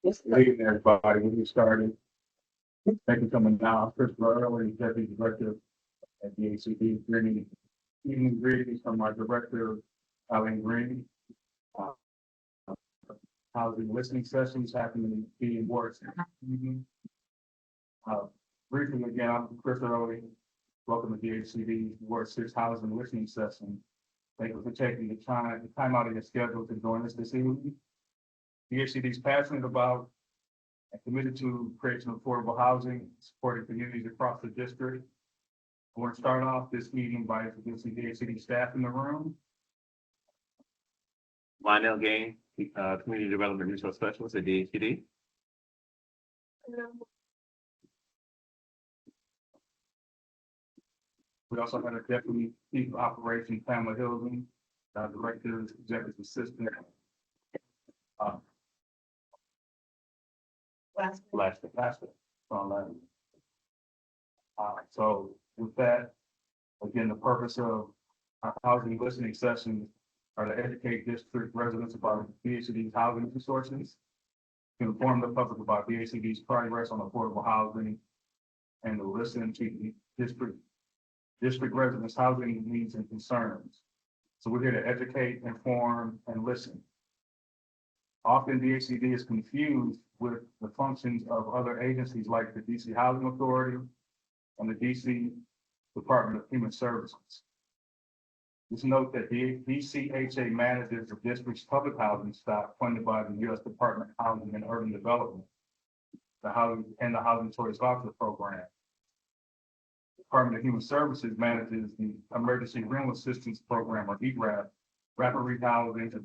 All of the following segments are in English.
Good evening, everybody. When we started, thank you for coming now. Christopher Early, Deputy Director at DHCD. Greeting, evening greetings from our Director, Alan Green. Uh, Housing listening sessions happening in the wards. Evening. Briefly again, I'm Chris Early. Welcome to DHCD Ward 6 Housing Listening Session. Thank you for taking the time out of your schedule to join us this evening. DHCD is passionate about and committed to creation of affordable housing, supporting communities across the district. I want to start off this meeting by introducing DHCD staff in the room. Lionel Gain, Community Development Resource Specialist at DHCD. We also have a Deputy Chief of Operations, Pamela Hilton, Director, Executive Assistant. Last. So with that, again, the purpose of our housing listening sessions are to educate district residents about DHCD's housing resources, to inform the public about DHCD's progress on affordable housing, and to listen to district residents' housing needs and concerns. So we're here to educate, inform, and listen. Often DHCD is confused with the functions of other agencies like the DC Housing Authority and the DC Department of Human Services. Just note that the DCHA manages the district's public housing stock funded by the U.S. Department of Housing and Urban Development, the Housing Choice Voucher Program. The Department of Human Services manages the Emergency Rental Assistance Program, or ERAP, Rapid Rehousing,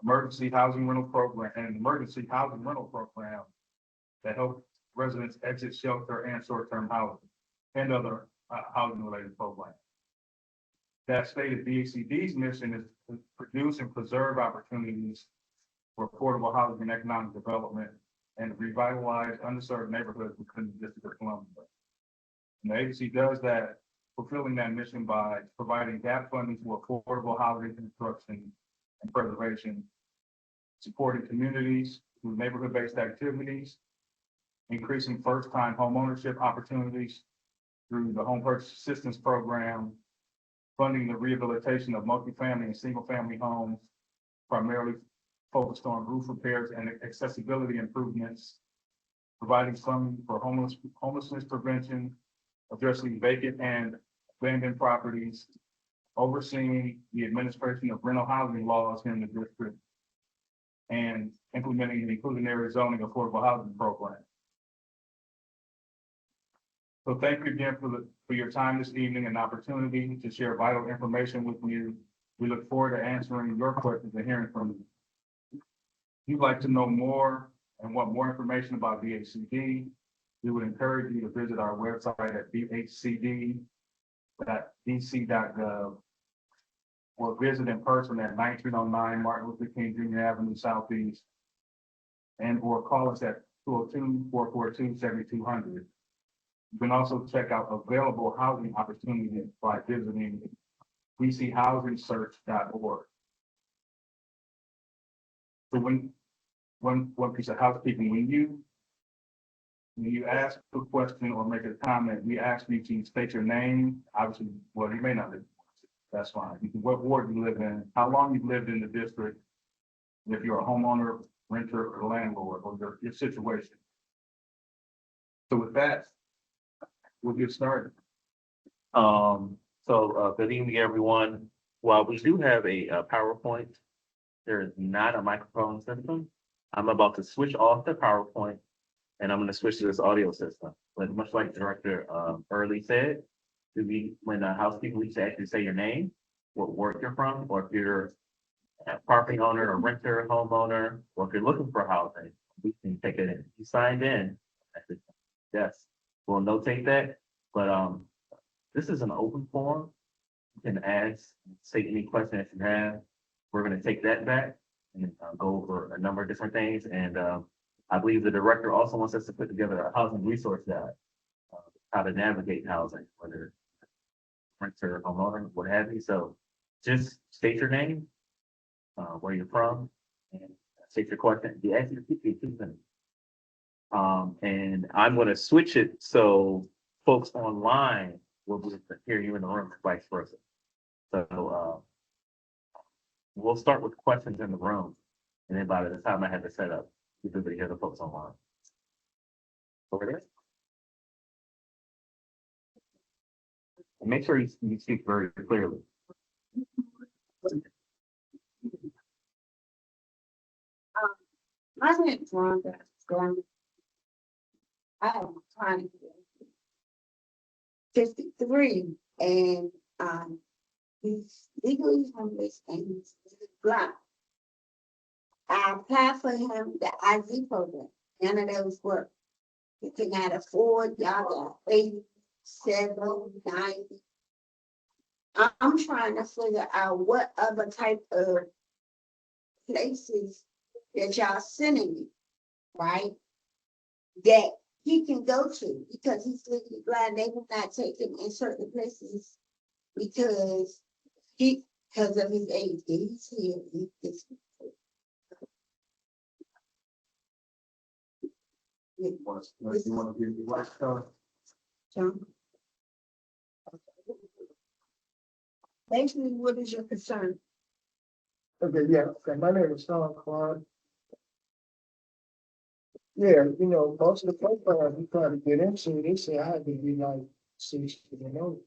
Emergency Housing Rental Program, and an Emergency Housing Rental Program that help residents exit shelter and short-term housing and other housing-related programs. That stated, DHCD's mission is to produce and preserve opportunities for affordable housing and economic development and revitalize underserved neighborhoods within the District of Columbia. And the agency does that, fulfilling that mission by providing gap funding for affordable housing construction and preservation, supporting communities through neighborhood-based activities, increasing first-time homeownership opportunities through the Home Purchase Assistance Program, funding the rehabilitation of multifamily and single-family homes, primarily focused on roof repairs and accessibility improvements, providing funding for homelessness prevention, addressing vacant and abandoned properties, overseeing the administration of rental housing laws here in the district, and implementing the inclusionary zoning affordable housing program. So thank you again for your time this evening and opportunity to share vital information with you. We look forward to answering your questions and hearing from you. If you'd like to know more and want more information about DHCD, we would encourage you to visit our website at dhcd.dc.gov or visit in person at 1909 Martin Luther King Jr. Avenue Southeast, and or call us at 202-442-7200. You can also check out available housing opportunities by visiting dchousingsearch.org. So one piece of housekeeping, when you ask a question or make a comment, we ask you to state your name. Obviously, well, you may not live. That's fine. You can, what ward you live in, how long you've lived in the district, if you're a homeowner, renter, or landlord, or your situation. So with that, we'll get started. Good evening, everyone. While we do have a PowerPoint, there is not a microphone system. I'm about to switch off the PowerPoint and I'm going to switch to this audio system. But much like Director Early said, when a housekeeper needs to actually say your name, what ward you're from, or if you're a property owner, a renter, homeowner, or if you're looking for housing, we can take it in. You signed in. Yes, we'll notate that. But this is an open forum. You can ask, say any question that you have. We're going to take that back and go over a number of different things. And I believe the director also wants us to put together a housing resource guide, how to navigate housing, whether renter, homeowner, what have you. So just state your name, where you're from, and state your question. You actually keep your 2 minutes. And I'm gonna switch it so folks online will be able to hear you in the room, vice versa. So, we'll start with questions in the room, and then by the time I have it set up, you can hear the folks online. Over there. And make sure you speak very clearly. My name is Rhonda. I am trying to 53 and he's legally homeless and he's blind. I applied for him the IV program. None of those work. He can add afford, y'all got 87, 90. I'm trying to figure out what other type of places that y'all sending me, right? That he can go to because he's legally blind. They will not take him in certain places because of his age. He's here. You want to give the last John? Basically, what is your concern? Okay, yeah, okay, my name is Sean Clark. Yeah, you know, most of the programs we try to get into, they say I had to be like 60 and older.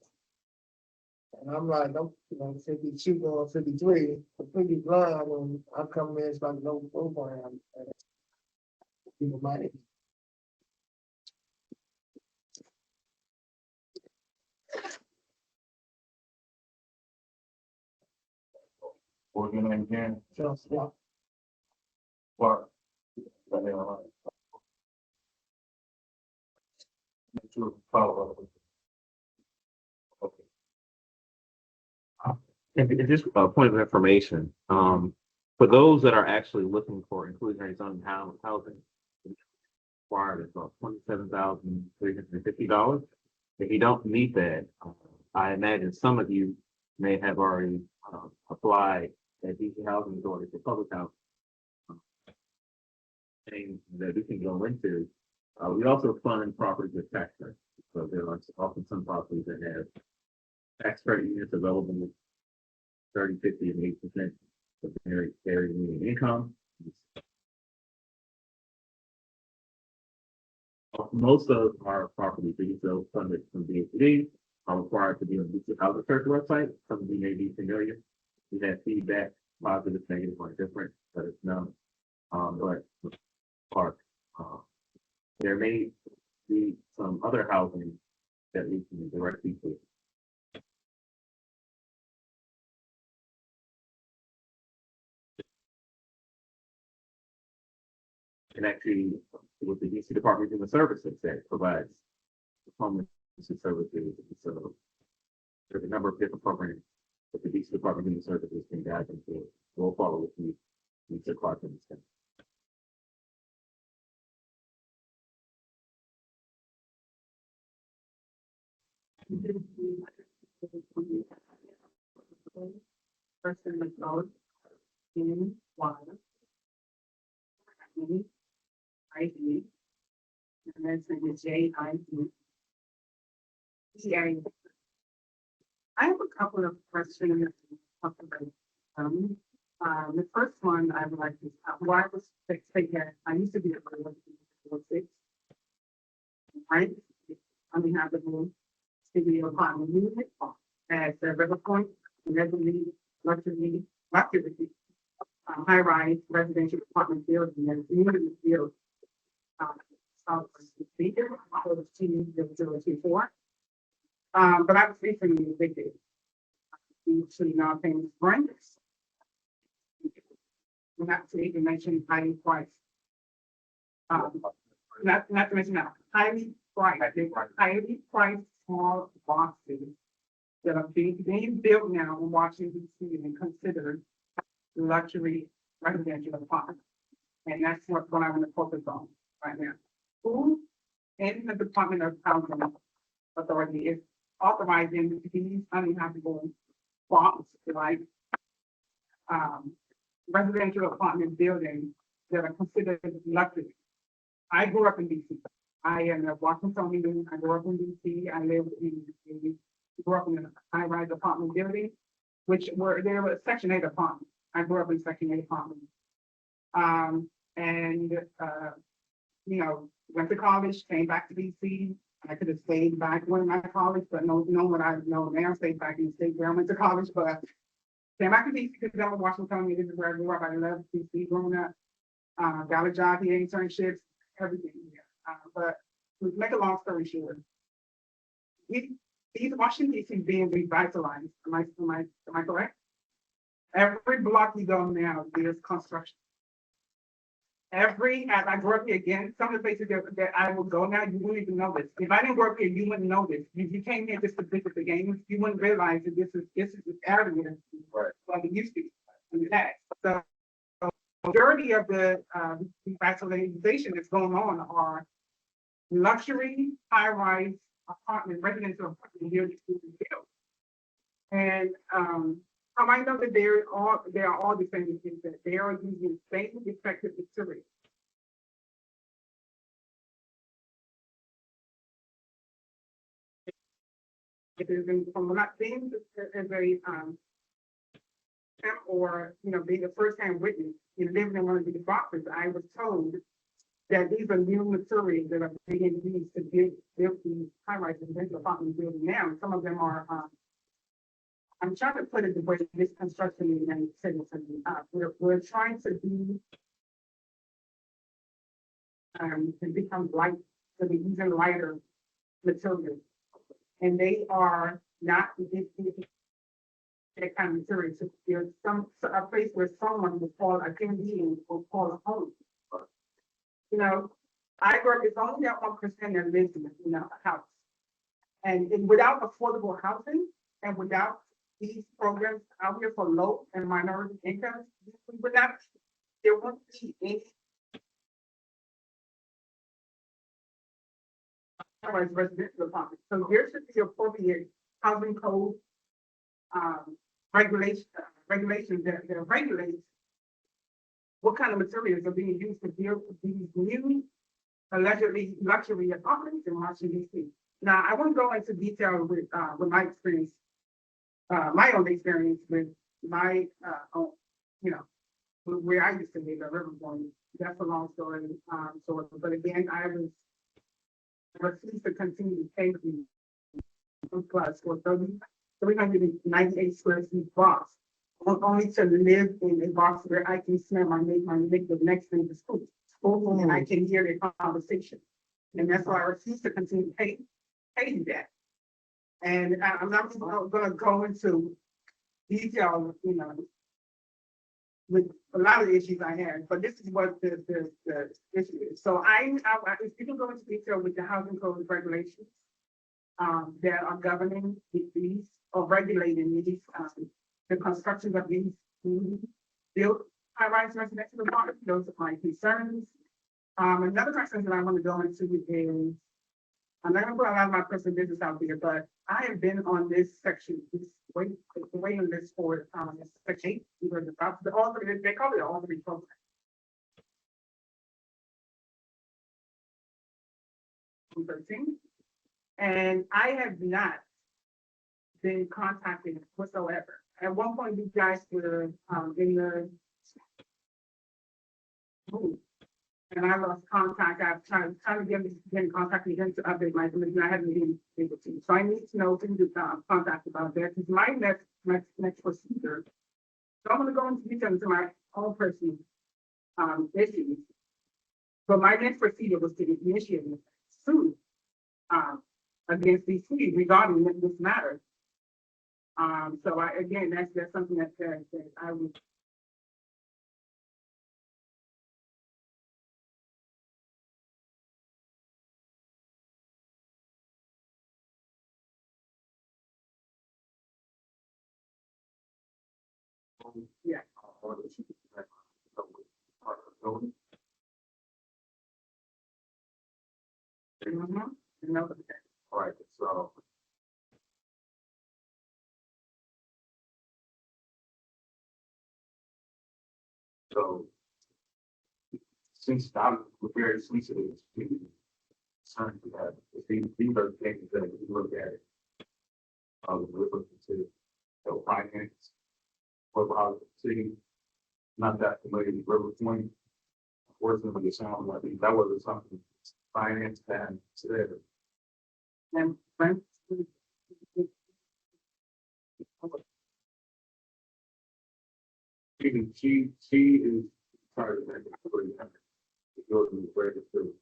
And I'm like, I'm 52 going 53, completely blind, and I'm coming in, it's like no program. People might. or your name again? Just, yeah. Clark. That ain't all right. Make sure to follow up. Okay. And just a point of information, for those that are actually looking for inclusionary zoning housing, required is about $27,350. If you don't meet that, I imagine some of you may have already applied at DC Housing Authority for public housing. Things that we can go into. We also fund properties with tax credits. So there are often some properties that have tax credit units available with 30, 50, and 8% of their median income. Most of our properties that you sell funded from DHCD are required to be on the Housing Church website. Some of you may be familiar. We have feedback, positive, negative, or different, but it's known. But part, there may be some other housing that we can direct people. And actually, with the DC Department of Human Services that provides homeless services, so there's a number of different programs that the DC Department of Human Services can guide them to. We'll follow with you, Mr. Clark, in this. Person with both in water. ID. And that's in the JID. Yeah. I have a couple of questions. The first one I would like to, well, I was thinking, I used to be a six. Right? I mean, have the room, studio apartment unit at the River Point, luxury, high-rise residential apartment building and community build. South Speaker, 024. But I was recently evicted due to non-payment rent. Not to even mention highly priced. Not to mention that highly priced small boxes that are being built now in Washington D.C. and considered luxury residential apartments. And that's what I want to focus on right now. Who in the Department of Housing Authority is authorizing these uninhabitable blocks, like residential apartment buildings that are considered luxury? I grew up in DC. I am a Washingtonian. I grew up in DC. I lived grew up in a high-rise apartment building, there was Section 8 apartments. I grew up in Section 8 apartments. And, went to college, came back to DC. I could have stayed back when I college, but no, what I know now, stayed back in the state where I went to college, but came back to DC because I'm a Washingtonian. This is where I grew up. I loved DC growing up. Got a job here, internships, everything here. But to make a long story short, these Washington DC is being revitalized. Am I correct? Every block you go now, there's construction. As I grew up here again, some of the places that I will go now, you wouldn't even know this. If I didn't grow up here, you wouldn't know this. If you came here just to visit the games, you wouldn't realize that this is this area like it used to be in the past. So the majority of the revitalization that's going on are luxury, high-rise apartment, residential apartment buildings being built. And I know that they are all the same things, that they are using the same effective material. It is from not being as a or being a first-hand witness in living in one of these boxes, I was told that these are new materials that are being used to build these high-rise residential apartment buildings now. Some of them are I'm trying to put it the way this construction in the United States. We're trying to be to become light, to be using lighter materials, and they are not that kind of material. So there's a place where someone will call a human being or call a home. I grew up. It's only that 1% that lives in a house, and without affordable housing and without these programs out here for low and minority incomes, there won't be any residential apartments. So there should be appropriate housing code regulations that regulate what kind of materials are being used to build these new allegedly luxury apartments in Washington, D.C. Now, I won't go into detail with my experience. My own experience with my own, where I used to live at River Point. That's a long story. But again, I was refused to continue to pay the plus for 398 square feet box, only to live in a box where I can smell my make the next thing to school, and I can hear their conversation. And that's why I refuse to continue to pay that. And I'm not going to go into detail, with a lot of the issues I had, but this is what the issue is. So if you can go into detail with the housing code regulations that are governing these or regulating these, the construction of these built high-rise residential apartments, those are my concerns. Another question that I want to go into is, I'm not going to put a lot of my personal business out there, but I have been on this section, waiting list for Section 8, either they call it all three programs. 13. And I have not been contacted whatsoever. At one point, you guys were in the move. And I lost contact. I've tried to get in contact again to update my information. I haven't been able to. So I need to know who to contact about that. Because my next procedure, so I'm going to go into detail into my own personal issues. But my next procedure was to initiate a suit against DC regarding this matter. So that's something that I would. Yeah. All right, so since I'm very sensitive to concerns we have, these are things that we look at. We're looking to, finance, what about the city, not that familiar with River Point. Unfortunately, it sounds like that was something finance and said. And Frank, She is trying to make it pretty happy. To go to the break through.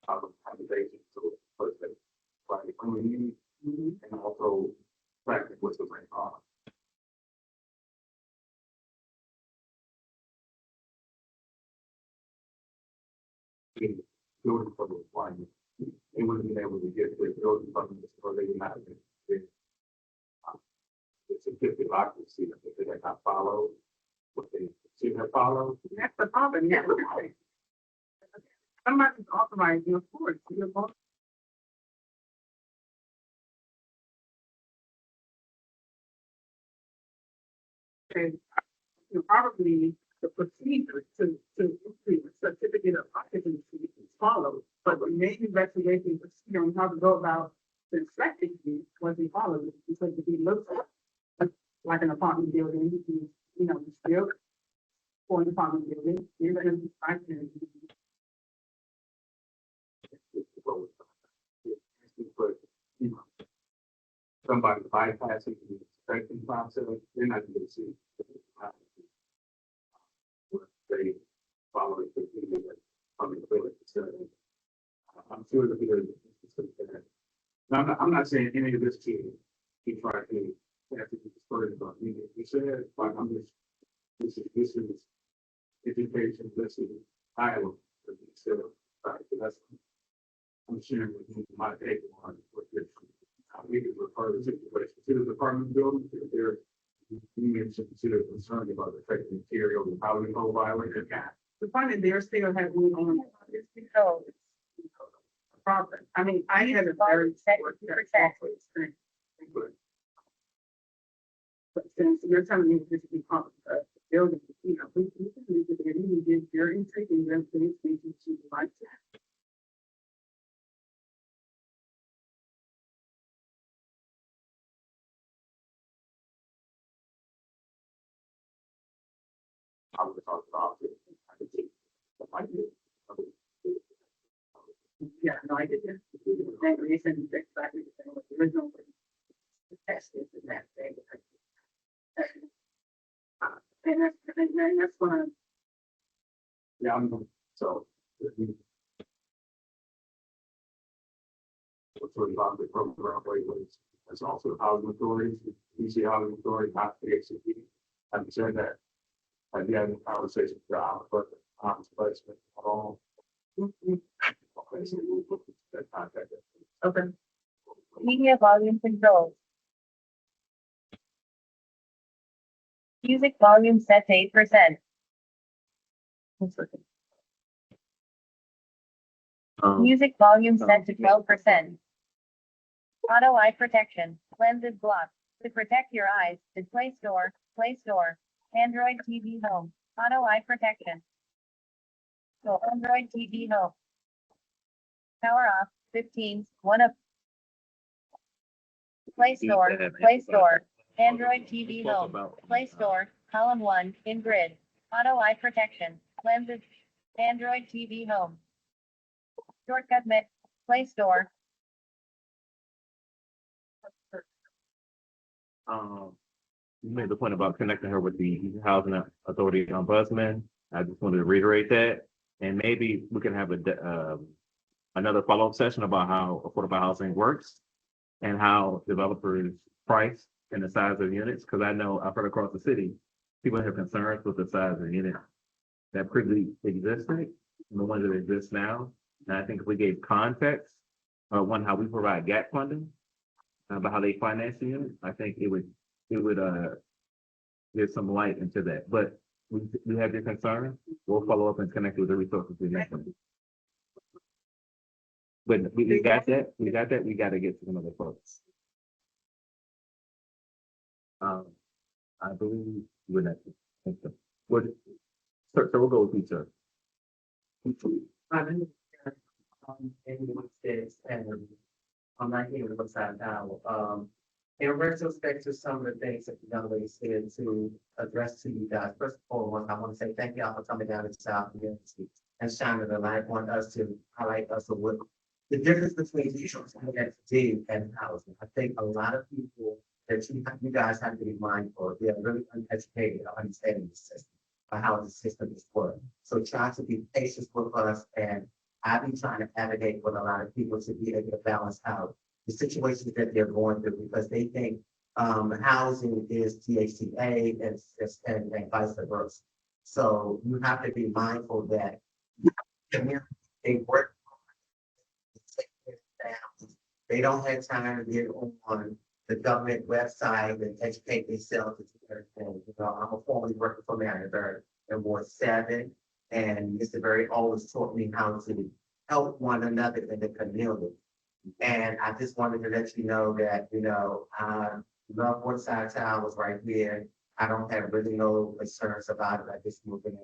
Conversation, so first thing, like, and also practice what's the right on. Building from the requirement, they wouldn't be able to get their building from this, or they would not have been. It's a certificate of occupancy that they did not follow, what they should have followed. that's the problem, yeah. Somebody's authorized you, of course, you're both. And probably the procedure to issue a certificate of occupancy is followed, but the main investigation procedure on how to go about the inspecting it wasn't followed, because if you look at like an apartment building, you know, it's still for an apartment building, you're gonna be inspecting. But, somebody bypassing the inspection process, they're not going to see. They follow it. I'm sure that I'm not saying any of this to keep trying to have to be discouraged on me. You said, like, this is education, this is dialogue. That's, I'm sharing with you my take on what this, how we can refer the situation to the department building, if they're, you should consider concerned about the effect of material and how we go violate that. The point is they're still having on this because problem. I mean, I had a very experience. But since you're telling me this is the building, you know, we can give your intake and your things to like that. I would talk about it. Yeah, no, I did. And reason exactly the same with the original. The test is in that thing. And that's one of. Yeah, so. What's sort of on the program ways. There's also housing authorities, DC housing authority, not the DHCD. I've said that. I've had a conversation with John, but placement at all. Okay. Media volume control. Music volume set to 8%. Music volume set to 12%. Auto eye protection. Lenses blocked. To protect your eyes, Play Store, Android TV Home. Auto eye protection. So Android TV Home. Power off, 15, 1 up. Play Store, Android TV Home. Play Store, column 1, in grid. Auto eye protection. Lenses. Android TV Home. Shortcut mix. Play Store. You made the point about connecting her with the housing authority ombudsman. I just wanted to reiterate that, and maybe we can have another follow-up session about how affordable housing works and how developers price and the size of units. Because I know I've heard across the city, people have concerns with the size of unit that previously existed and the ones that exist now. And I think if we gave context, one, how we provide gap funding, about how they finance the unit, I think it would give some light into that. But we have your concern. We'll follow up and connect with the resources we need. But we got that. We got that. We got to get to some other folks. I believe we're next. What, sir, we'll go with you, sir. My name is Amy Woodstead, and I'm not here to look side now. In retrospect to some of the things that the young lady said to address to you guys, first of all, I want to say thank y'all for coming down to South Community and shining the light on us to highlight us of what the difference between DHCD and housing. I think a lot of people that you guys have to be mindful, they're really uneducated or understanding the system, or how the system is working. So try to be patient with us, and I've been trying to advocate with a lot of people to be able to balance out the situations that they're going through, because they think housing is DHCA and vice versa. So you have to be mindful that they work. They don't have time to get on the government website and educate themselves. And, you know, I'm a formerly working for Marionberg in Ward 7, and Mr. Berry always taught me how to help one another in the community. And I just wanted to let you know that, you know, I love Woodside Town was right here. I don't have really no concerns about it. I just moved in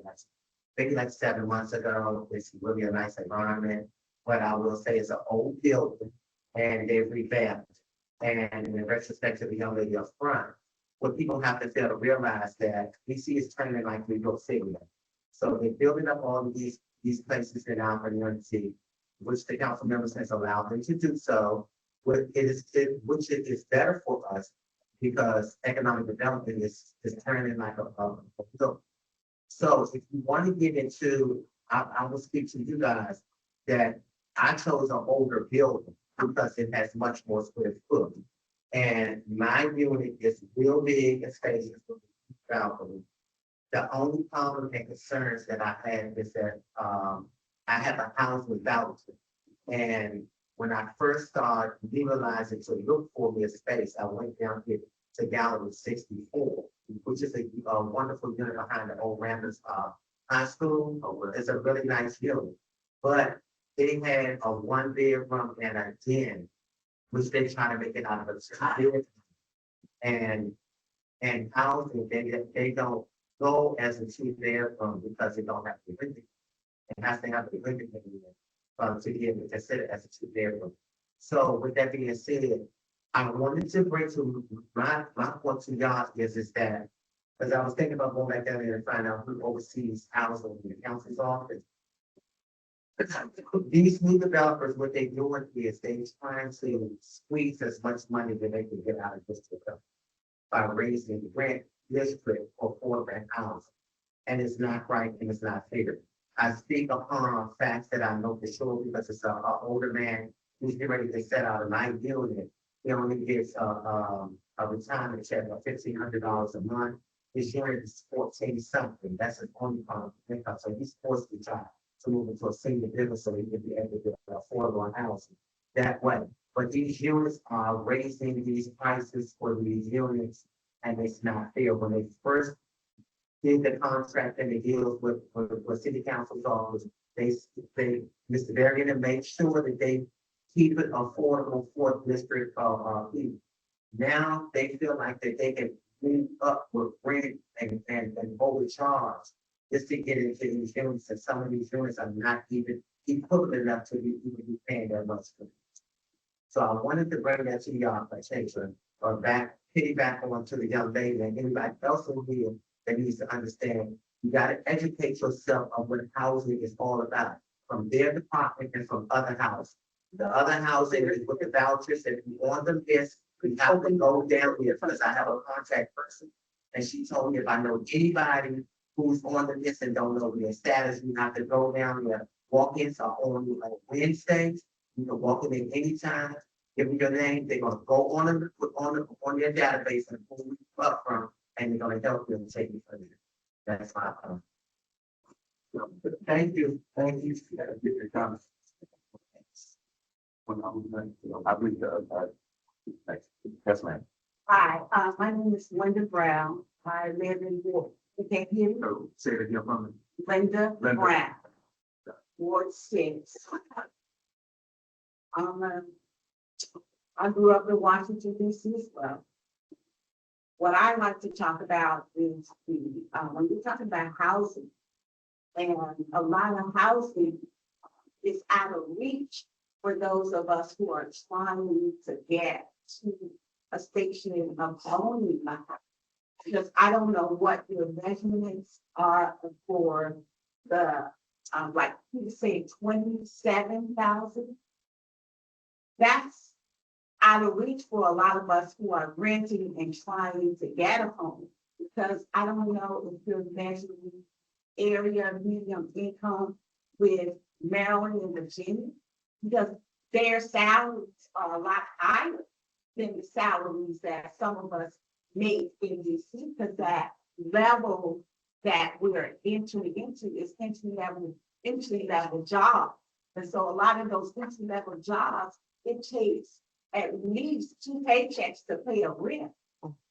maybe like 7 months ago. It's really a nice environment. But I will say it's an old building and they've revamped. And in retrospect to the young lady up front, what people have to fail to realize that DC is turning like New York City. So they're building up all of these places in our community, which the council members has allowed them to do so, which it is better for us because economic development is turning like a so if you want to get into, I will speak to you guys that I chose an older building because it has much more square foot. And my unit is real big and spacious with balcony. The only problem and concerns that I had is that I have a house without it. And when I first started utilizing to look for me a space, I went down here to Gallery 64, which is a wonderful unit behind the old Randers High School. It's a really nice building. But they had a 1-bedroom and a den, which they try to make it out of a 2-bedroom. And housing, they don't go as a 2-bedroom because they don't have to be rented. It has to have to be rented to be able to consider as a 2-bedroom. So with that being said, I wanted to bring to my point to y'all is that, because I was thinking about going back down there and find out who oversees housing in the council's office. These new developers, what they're doing is they're trying to squeeze as much money that they can get out of this by raising the rent district for rent housing. And it's not right and it's not fair. I speak upon facts that I know for sure because it's an older man who's getting ready to set out a night unit. He only gets a retirement check of $1,500 a month. His unit is 14 something. That's his only income. So he's forced to try to move into a senior business so he can be able to get affordable housing that way. But these units are raising these prices for these units, and it's not fair. When they first did the contract and the deals with city council's office, they Mr. Varian made sure that they keep it affordable for district people. Now they feel like that they can move up with rent and overcharge just to get into these units, and some of these units are not even equivalent enough to be paying that much for. So I wanted to bring that to y'all attention, or piggyback on to the young lady and anybody else in here that needs to understand. You got to educate yourself on what housing is all about from their department and from other houses. The other housing is with the vouchers. If you on the list, you have to go down here because I have a contact person. And she told me if I know anybody who's on the list and don't know their status, you have to go down there, walk in. So on Wednesdays, you can walk in anytime, give me your name. They're gonna go on their database and pull you up from, and they're gonna help you and take you from there. That's my thank you. Thank you for your comments. I believe yes, ma'am. Hi, my name is Linda Brown. I live in Ward. You can't hear me? So say it again from me. Linda Linda. Brown, Ward 6. I grew up in Washington, D.C. as well. what I like to talk about is when we're talking about housing, and a lot of housing is out of reach for those of us who are trying to get to a station of owning a house. Because I don't know what your measurements are for the, like you say, 27,000. That's out of reach for a lot of us who are renting and trying to get a home. Because I don't know if you're measuring area medium income with Maryland and Virginia, because their salaries are a lot higher than the salaries that some of us make in DC, because that level that we're entering into is entry level jobs. And so a lot of those entry level jobs, it takes at least 2 paychecks to pay a rent.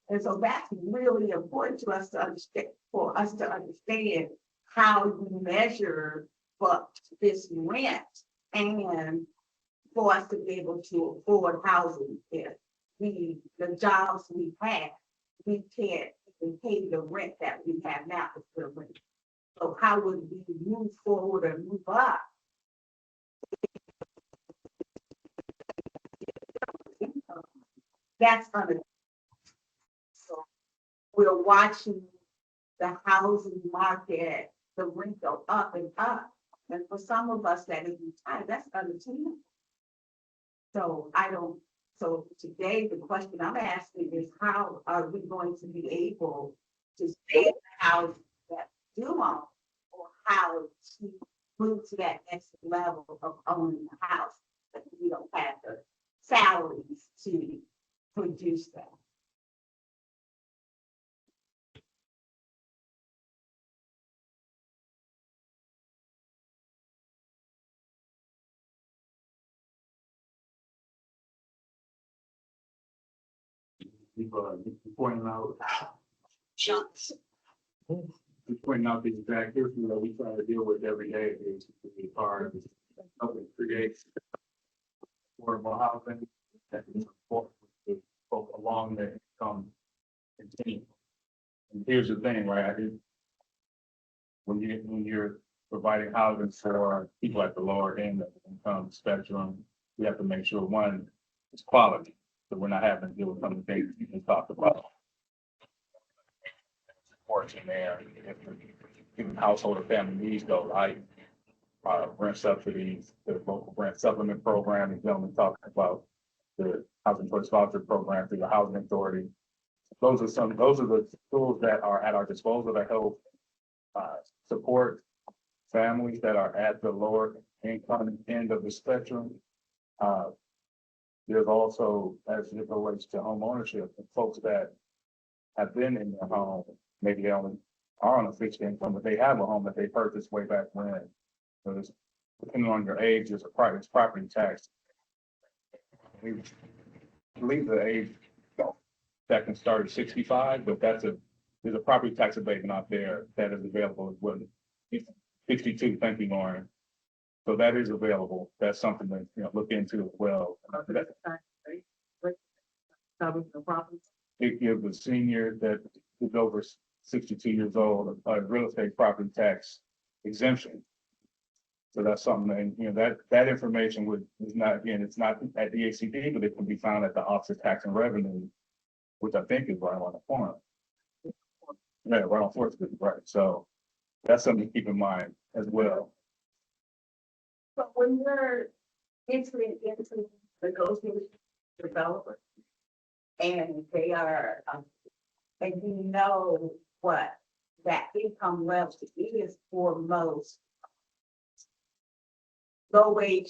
And so that's really important to us to understand, for us to understand how you measure for this rent and for us to be able to afford housing. If the jobs we have, we can't even pay the rent that we have now for the rent. So how would we move forward and move up? That's under. So we're watching the housing market, the rent go up and up. And for some of us that is retired, that's unattainable. So so today the question I'm asking is, how are we going to be able to stay in the house that we do own, or how to move to that next level of owning a house that we don't have the salaries to produce that? People pointing out. Pointing out the exact issue that we try to deal with every day is the part of helping create affordable housing that is important to folk along the income continuum. And here's the thing, right? When you're providing housing for people at the lower end of the income spectrum, we have to make sure, one, it's quality. So we're not having to deal with some of the things you just talked about. Supports in there, if household or family needs go, like rent subsidies, the local rent supplement program, the gentleman talking about the housing choice voucher program through the housing authority. Those are the tools that are at our disposal to help support families that are at the lower income end of the spectrum. There's also, as it relates to home ownership, and folks that have been in their home, maybe they only are on a fixed income, but they have a home that they purchased way back when. So it's, depending on your age, there's a private property tax. We believe the age that can start at 65, but there's a property tax abatement out there that is available as well. 62, thank you, Lauren. So that is available. That's something to look into as well. It gives a senior that is over 62 years old a real estate property tax exemption. So that's something that information is not, again, it's not at DHCD, but it can be found at the Office of Tax and Revenue, which I think is right on the corner. Yeah, right on 4th Street, right. So that's something to keep in mind as well. But when you're entering into negotiating with developers, and they are, and you know what that income level is for most low wage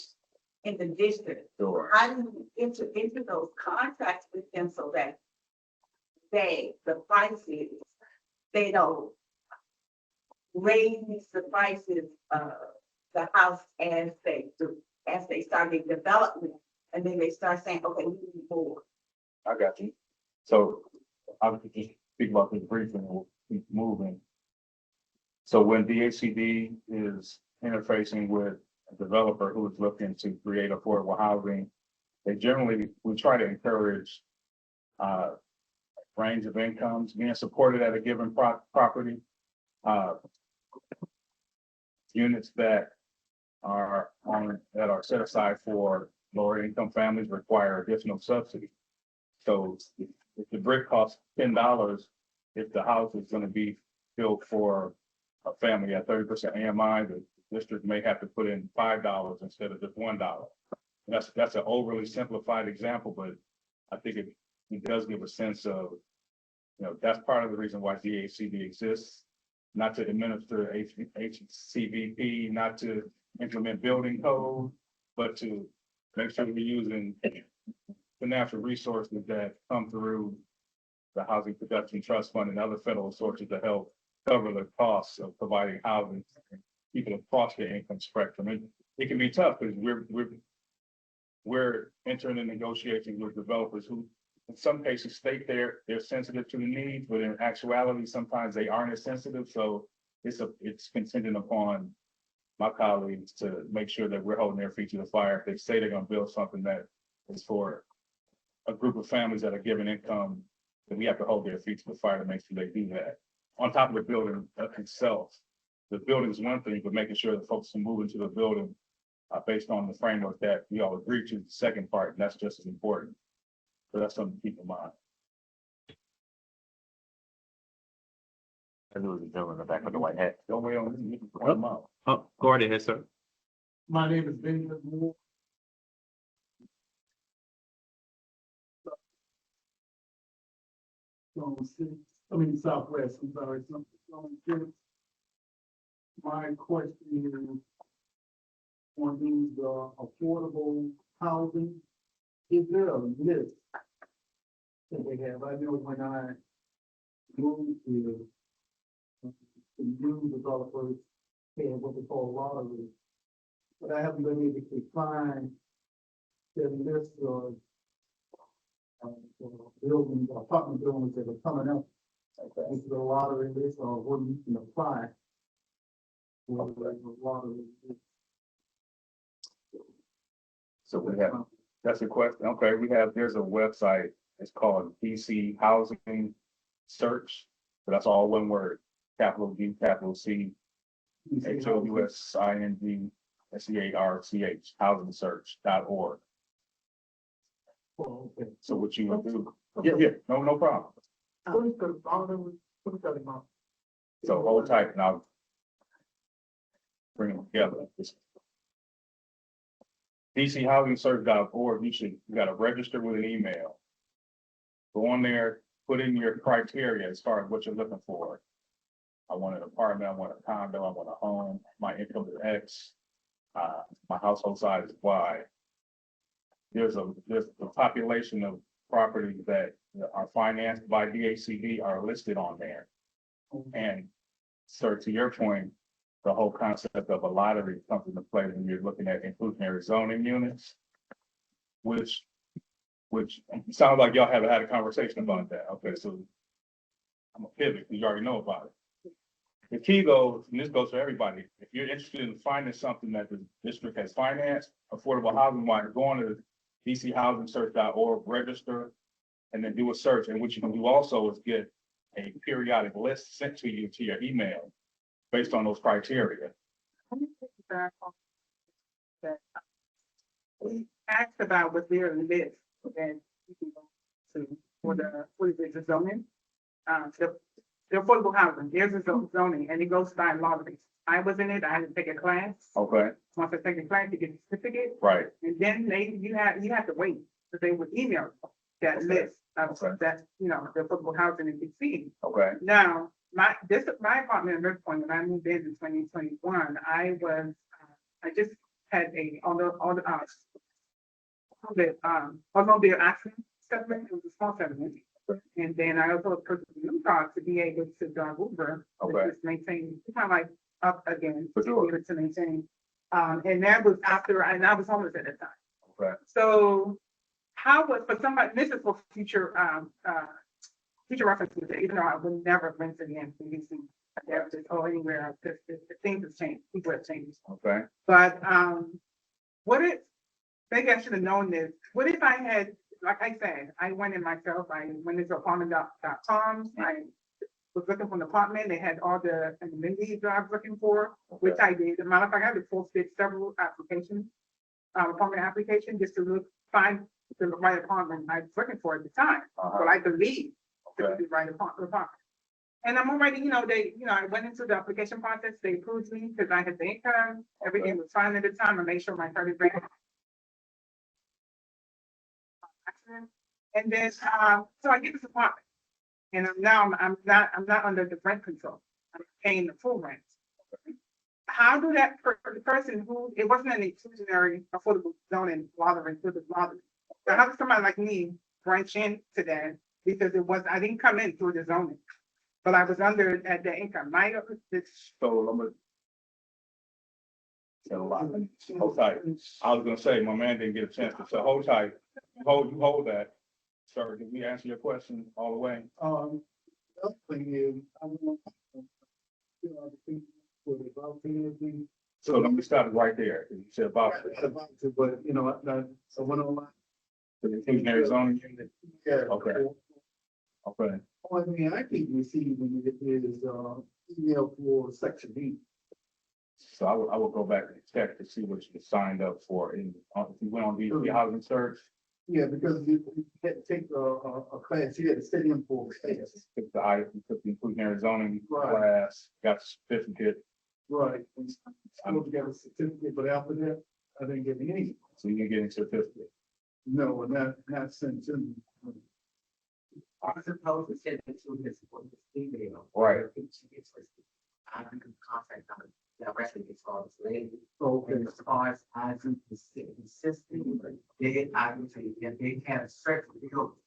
in the district. Sure. How do you enter into those contracts with them so that the prices, they don't raise the prices of the house as they start getting development, and then they start saying, okay, we need more. I got you. So I would just speak about this briefly and we'll keep moving. So when DHCD is interfacing with a developer who is looking to create affordable housing, we try to encourage range of incomes, being supported at a given property. Units that are set aside for lower income families require additional subsidy. So if the brick costs $10, if the house is gonna be built for a family at 30% AMI, the district may have to put in $5 instead of just $1. That's an overly simplified example, but I think it does give a sense of, that's part of the reason why DHCD exists, not to administer HCVP, not to implement building code, but to make sure we're using the natural resources that come through the Housing Production Trust Fund and other federal sources to help cover the costs of providing housing to people across the income spectrum. And it can be tough because we're entering in negotiations with developers who, in some cases, state they're sensitive to the needs, but in actuality, sometimes they aren't as sensitive. So it's contingent upon my colleagues to make sure that we're holding their feet to the fire. If they say they're going to build something that is for a group of families that are given income, then we have to hold their feet to the fire to make sure they do that. On top of the building itself, the building is one thing, but making sure that folks can move into the building based on the framework that we all agree to, the second part, and that's just as important. So that's something to keep in mind. I knew it was a gentleman in the back with the white hat. Don't wait on me. You can point them out. Oh, go right ahead, sir. My name is Benjamin Moore. Southwest, I'm sorry, my question is on these affordable housing, is there a list that they have? I know when I moved here, the new developers had what they call lottery, but I haven't been able to find the list of buildings, apartment buildings that are coming up. Into the lottery list or what you can apply for the lottery list. So we have, that's a question. Okay, there's a website, it's called DC Housing Search. So that's all one word, capital D, capital C, HOUSING SEARCH, housingsearch.org. Oh, okay. So what you would do, yeah, no problem. So hold tight and I'll bring them together. DCHousingSearch.org, you gotta register with an email. Go on there, put in your criteria as far as what you're looking for. I want an apartment, I want a condo, I want a home, my income is X, my household size is Y. There's a population of properties that are financed by DHCD are listed on there. And sir, to your point, the whole concept of a lottery comes into play when you're looking at inclusionary zoning units, which sounds like y'all haven't had a conversation about that. Okay, so I'm gonna pivot because you already know about it. The key goes, and this goes for everybody, if you're interested in finding something that the district has financed, affordable housing wise, go on to DCHousingSearch.org, register, and then do a search. And what you can do also is get a periodic list sent to you to your email based on those criteria. Let me take you back on that. We asked about was there a list that you can go to for the zoning? The affordable housing, there's a zoning and it goes by lottery. I was in it, I had to take a class. Okay. Once I take a class, you get a certificate. Right. And then you have to wait, because they would email that list of that, the affordable housing in DC. Okay. Now, my apartment in Red Point, when I moved in 2021, I just had automobile accident settlement. It was a small settlement. And then I also purchased a new car to be able to drive Uber, to just maintain, kind of like up again, to maintain. And that was after, and I was homeless at that time. Okay. So how was, for somebody, this is for future references, even though I would never rent again from DC or anywhere, because things have changed, people have changed. Okay. But what if, maybe I should have known this, what if I had like I said, I went in myself, I went into apartment.com, I was looking for an apartment, they had all the amenities that I was looking for, which I did. As a matter of fact, I had to posted several applications, apartment application, just to look, find the right apartment I was looking for at the time. But I believe it was the right apartment. And I'm already, I went into the application process, they approved me because I had the income, everything was fine at the time, I made sure my credit rating. And then, so I get this apartment. And I'm not under the rent control. I'm paying the full rent. How do the person who, it wasn't an exclusionary affordable zoning lottery, it was lottery. So how does somebody like me branch into that? Because I didn't come in through the zoning, but I was under at the income. So I'm gonna. Said a lot. Hold tight. I was gonna say, my man didn't get a chance to say, hold tight. You hold that. Sir, did we answer your question all the way? The other thing is, I don't know. I think for the volunteering. So let me stop it right there. You said about. But, I went online. The inclusionary zoning unit? Yeah. Okay. Okay. Only thing I keep receiving is, email for section B. So I will go back and check to see what you signed up for if you went on the housing search. Yeah, because you had to take a class, you had to study them for a class. You took the inclusionary zoning Right. class, got the certificate. Right. I supposed to get a certificate, but after that, I didn't get any. So you can get a certificate. No, not since. I suppose to send it to his email. Right. I can contact them directly as far as lady. Okay. And as far as I do the system, they obviously, if they have certain buildings,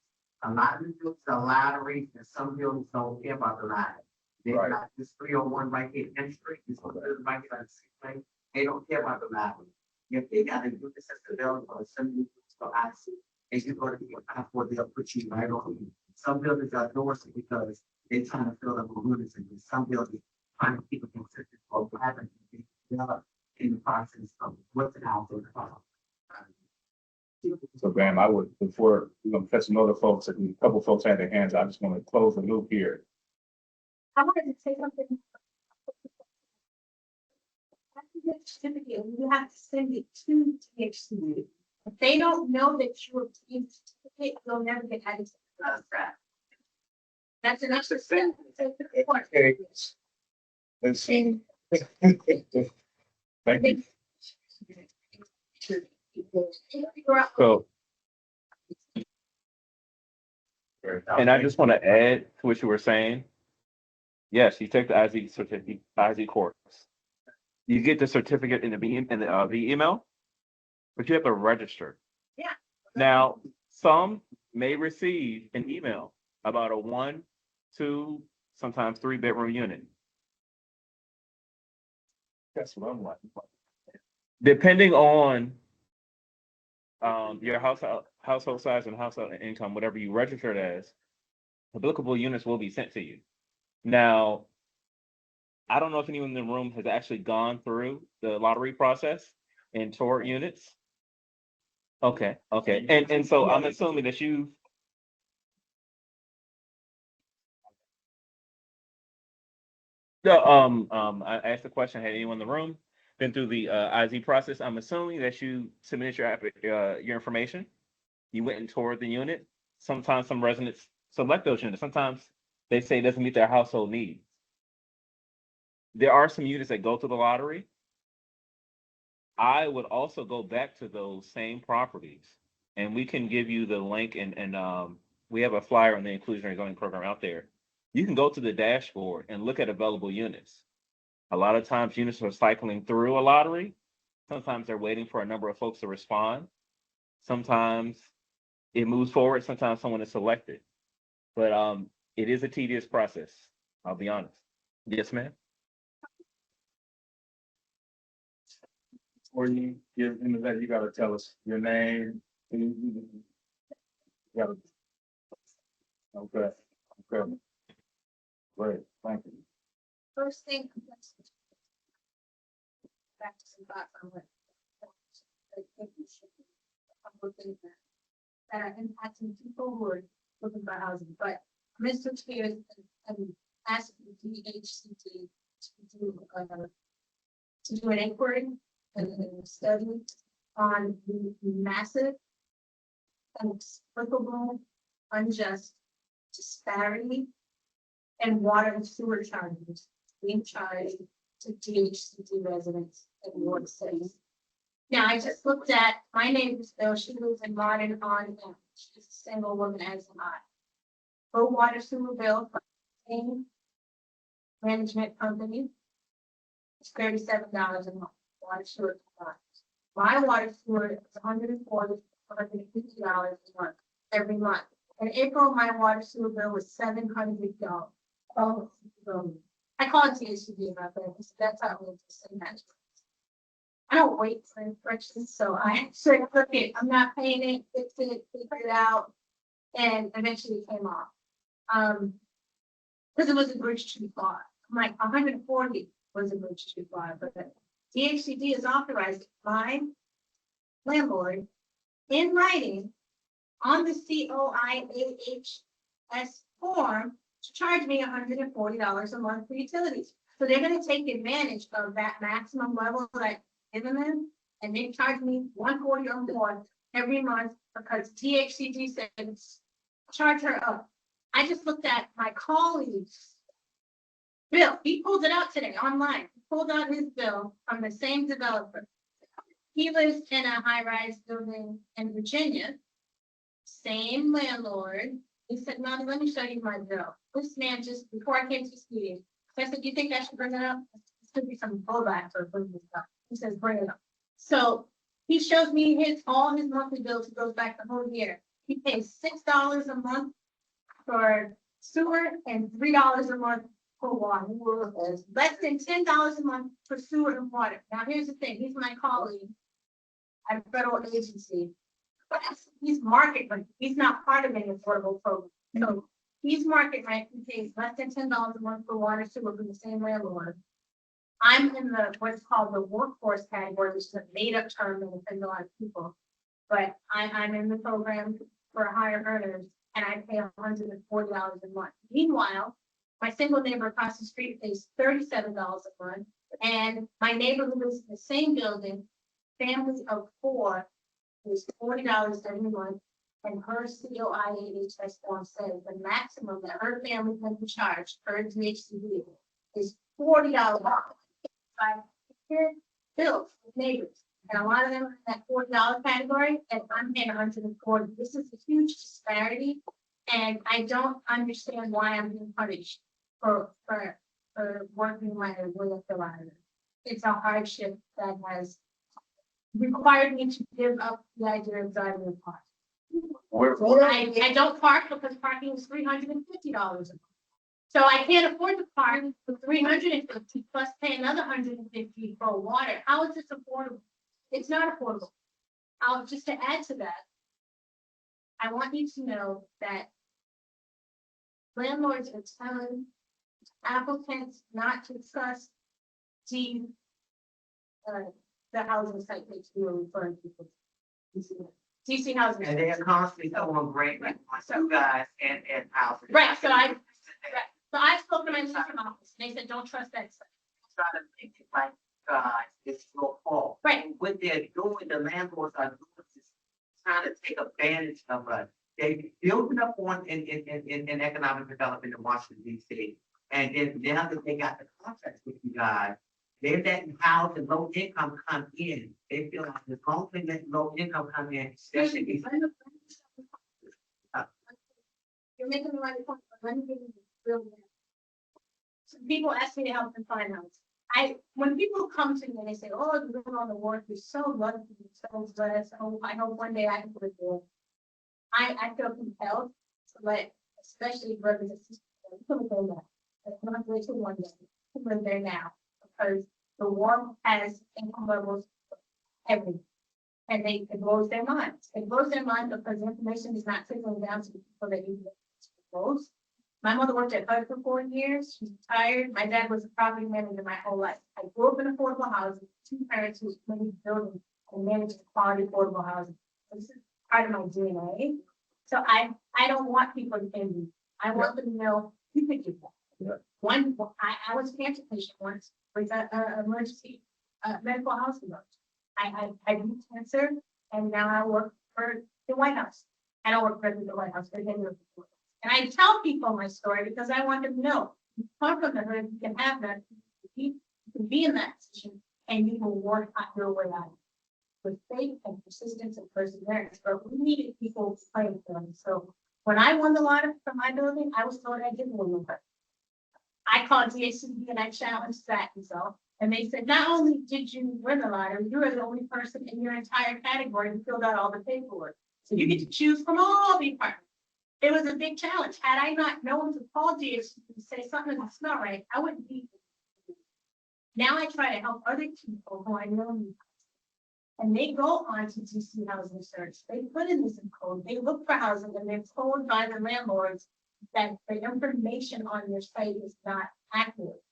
a lot of buildings are lottery, and some buildings don't care about the lottery. They Right. got this 301 right here, in street, this one right here, on 6th, they don't care about the lottery. If they got a unit system available, or some units for IC, and you go to the passport, they'll put you right on. Some buildings are doors because they're trying to fill up with units, and some buildings trying to keep it consistent for what happens in the process of what's out there. So Bam, I would, before we're gonna catch some other folks, a couple folks had their hands, I just want to close the loop here. I wanted to say something. After you get a certificate, you have to send it to DHCD. If they don't know that you obtained a certificate, you'll never get added to the contract. That's an extra step. Let's see. Thank you. So, and I just want to add to what you were saying. Yes, you take the IZ certificate, IZ course. You get the certificate in the email, but you have to register. Yeah. Now, some may receive an email about a 1, 2, sometimes 3-bedroom unit. That's what I'm like. Depending on your household size and household income, whatever you registered as, applicable units will be sent to you. Now, I don't know if anyone in the room has actually gone through the lottery process and toured units. Okay. And so I'm assuming that you've I asked the question, had anyone in the room been through the IZ process? I'm assuming that you submitted your information. You went and toured the unit. Sometimes some residents select those units. Sometimes they say it doesn't meet their household needs. There are some units that go to the lottery. I would also go back to those same properties, and we can give you the link, and we have a flyer on the inclusionary zoning program out there. You can go to the dashboard and look at available units. A lot of times units are cycling through a lottery. Sometimes they're waiting for a number of folks to respond. Sometimes it moves forward. Sometimes someone is selected, but it is a tedious process. I'll be honest. Yes, ma'am. Before you get into that, you gotta tell us your name. You gotta. Okay. Great, thank you. First thing. Back to some thoughts on what. I think we should. A couple of things that that are impacting people who are looking for housing, but Mr. Spears and asked the DHCD to do an inquiry and a study on the massive and inexplicable, unjust disparity and water and sewer charges being charged to DHCD residents in New York City. Now, I just looked at my neighbor's bill. She lives in Modern on, she's a single woman as am I. Her water sewer bill from the same management company is $37 a month. Water sewer combined. My water sewer is $140 to $150 a month every month. In April, my water sewer bill was $700. Oh, I call it DHCD in my family, so that's how we just say that. I don't wait for instructions, so I say, okay, I'm not paying it, fix it, figure it out, and eventually it came off. Because it was a bridge too far. I'm like, 140 was a bridge too far, but DHCD is authorized my landlord in writing on the COIAHS form to charge me $140 a month for utilities. So they're going to take advantage of that maximum level that I've given them, and they charge me $140 or more every month because DHCD says charge her up. I just looked at my colleague's bill. He pulled it out today online. He pulled out his bill from the same developer. He lives in a high-rise building in Virginia. Same landlord. He said, "Mommy, let me show you my bill." This man just, before I came to this meeting, so I said, "Do you think I should bring it up?" This could be some blowback or bring this up. He says, "Bring it up." So he shows me all his monthly bills. He goes back the whole year. He pays $6 a month for sewer and $3 a month for water. Less than $10 a month for sewer and water. Now, here's the thing. He's my colleague at a federal agency. But he's market rate. He's not part of any affordable program. So he's market rate. He pays less than $10 a month for water, sewer from the same landlord. I'm in the what's called the workforce category, which is a made-up term that offends a lot of people. But I'm in the program for higher earners, and I pay $140 a month. Meanwhile, my single neighbor across the street pays $37 a month, and my neighbor who lives in the same building, family of 4, is $40 every month, and her COIAHS form says the maximum that her family can be charged per DHCD is $40. I hear bills with neighbors, and a lot of them are in that $40 category, and I'm paying $140. This is a huge disparity, and I don't understand why I'm being punished for working my way up the ladder. It's a hardship that has required me to give up the idea of driving a car. I don't park because parking is $350 a month. So I can't afford to park for $350 plus pay another $150 for water. How is this affordable? It's not affordable. Just to add to that, I want you to know that landlords are telling applicants not to trust the housing site that you are referring to. DC housing. And they're constantly throwing great, like, you guys and houses. Right, so I spoke to my sister office, and they said, don't trust that site. Try to make it like, it's your fault. Right. And what they're doing, the landlords are doing is trying to take advantage of us. They building up on in economic development in Washington, D.C. And then now that they got the contracts with you guys, they're letting housing low income come in. They feel like as long as they let low income come in, there should be. You're making the right point, but let me give you the real answer. So people ask me to help them find housing. When people come to me and they say, "Oh, you're doing all the work, you're so lucky, you're so blessed. Oh, I hope one day I can live there." I feel compelled to let, especially brothers and sisters, live there now. It's not going to one day to live there now, because the war has income levels everywhere, and it blows their minds. It blows their mind because information is not trickling down to the people that use it most. My mother worked at HUD for 4 years. She's retired. My dad was a property manager my whole life. I grew up in affordable housing, 2 parents who made building and managed quality affordable housing. part of my DNA. So I don't want people to envy. I want them to know you could do that. Yeah. I was a cancer patient once with a emergency, medical house emergency. I beat cancer and now I work for the White House. I don't work for the White House, but again, and I tell people my story because I want them to know, you come from the hood, you can have that, you can be in that position and you will work your way out with faith and persistence and perseverance. But we needed people praying for them. So when I won the lottery for my building, I was told I didn't win the lottery. I called DHCD and I challenged that result. And they said, not only did you win the lottery, you were the only person in your entire category who filled out all the paperwork. So you get to choose from all the departments. It was a big challenge. Had I not known to call DHCD and say something that's not right, I wouldn't be. Now I try to help other people who I know need. And they go on to DC Housing Search. They put in this code. They look for housing and they're told by the landlords that the information on your site is not accurate.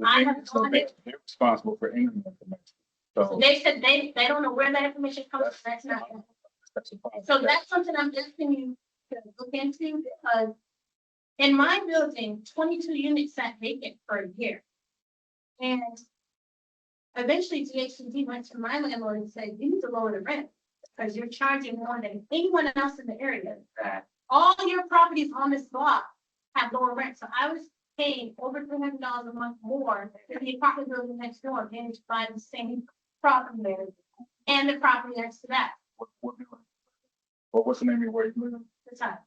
I have So gone in, they're responsible for any information. so So they said they don't know where that information comes from. That's not. So that's something I'm asking you to look into because in my building, 22 units sat vacant for a year. And eventually DHCD went to my landlord and said, you need to lower the rent because you're charging more than anyone else in the area. All your properties on this block have lower rent. So I was paying over $300 a month more than the apartment building next door managed by the same property manager and the property next to that. what's the name of where you live? The ties.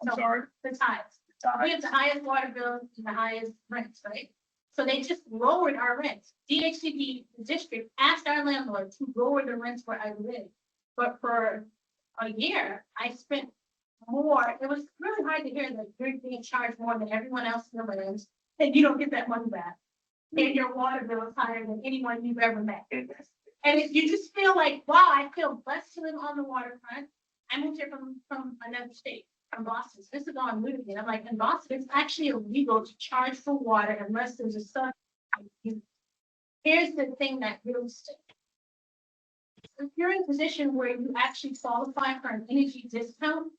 I'm So, sorry. the ties. We have the highest water bill and the highest rents, right? So they just lowered our rents. DHCD, the district, asked our landlord to lower the rents where I live. But for a year, I spent more. It was really hard to hear that you're being charged more than everyone else in the lands, and you don't get that money back. And your water bill is higher than anyone you've ever met. And if you just feel like, wow, I feel blessed to live on the waterfront. I moved here from another state. From Boston. So this is all I'm moving in. I'm like, in Boston, it's actually illegal to charge for water unless there's a sun. Here's the thing that really sticks. If you're in a position where you actually qualify for an energy discount,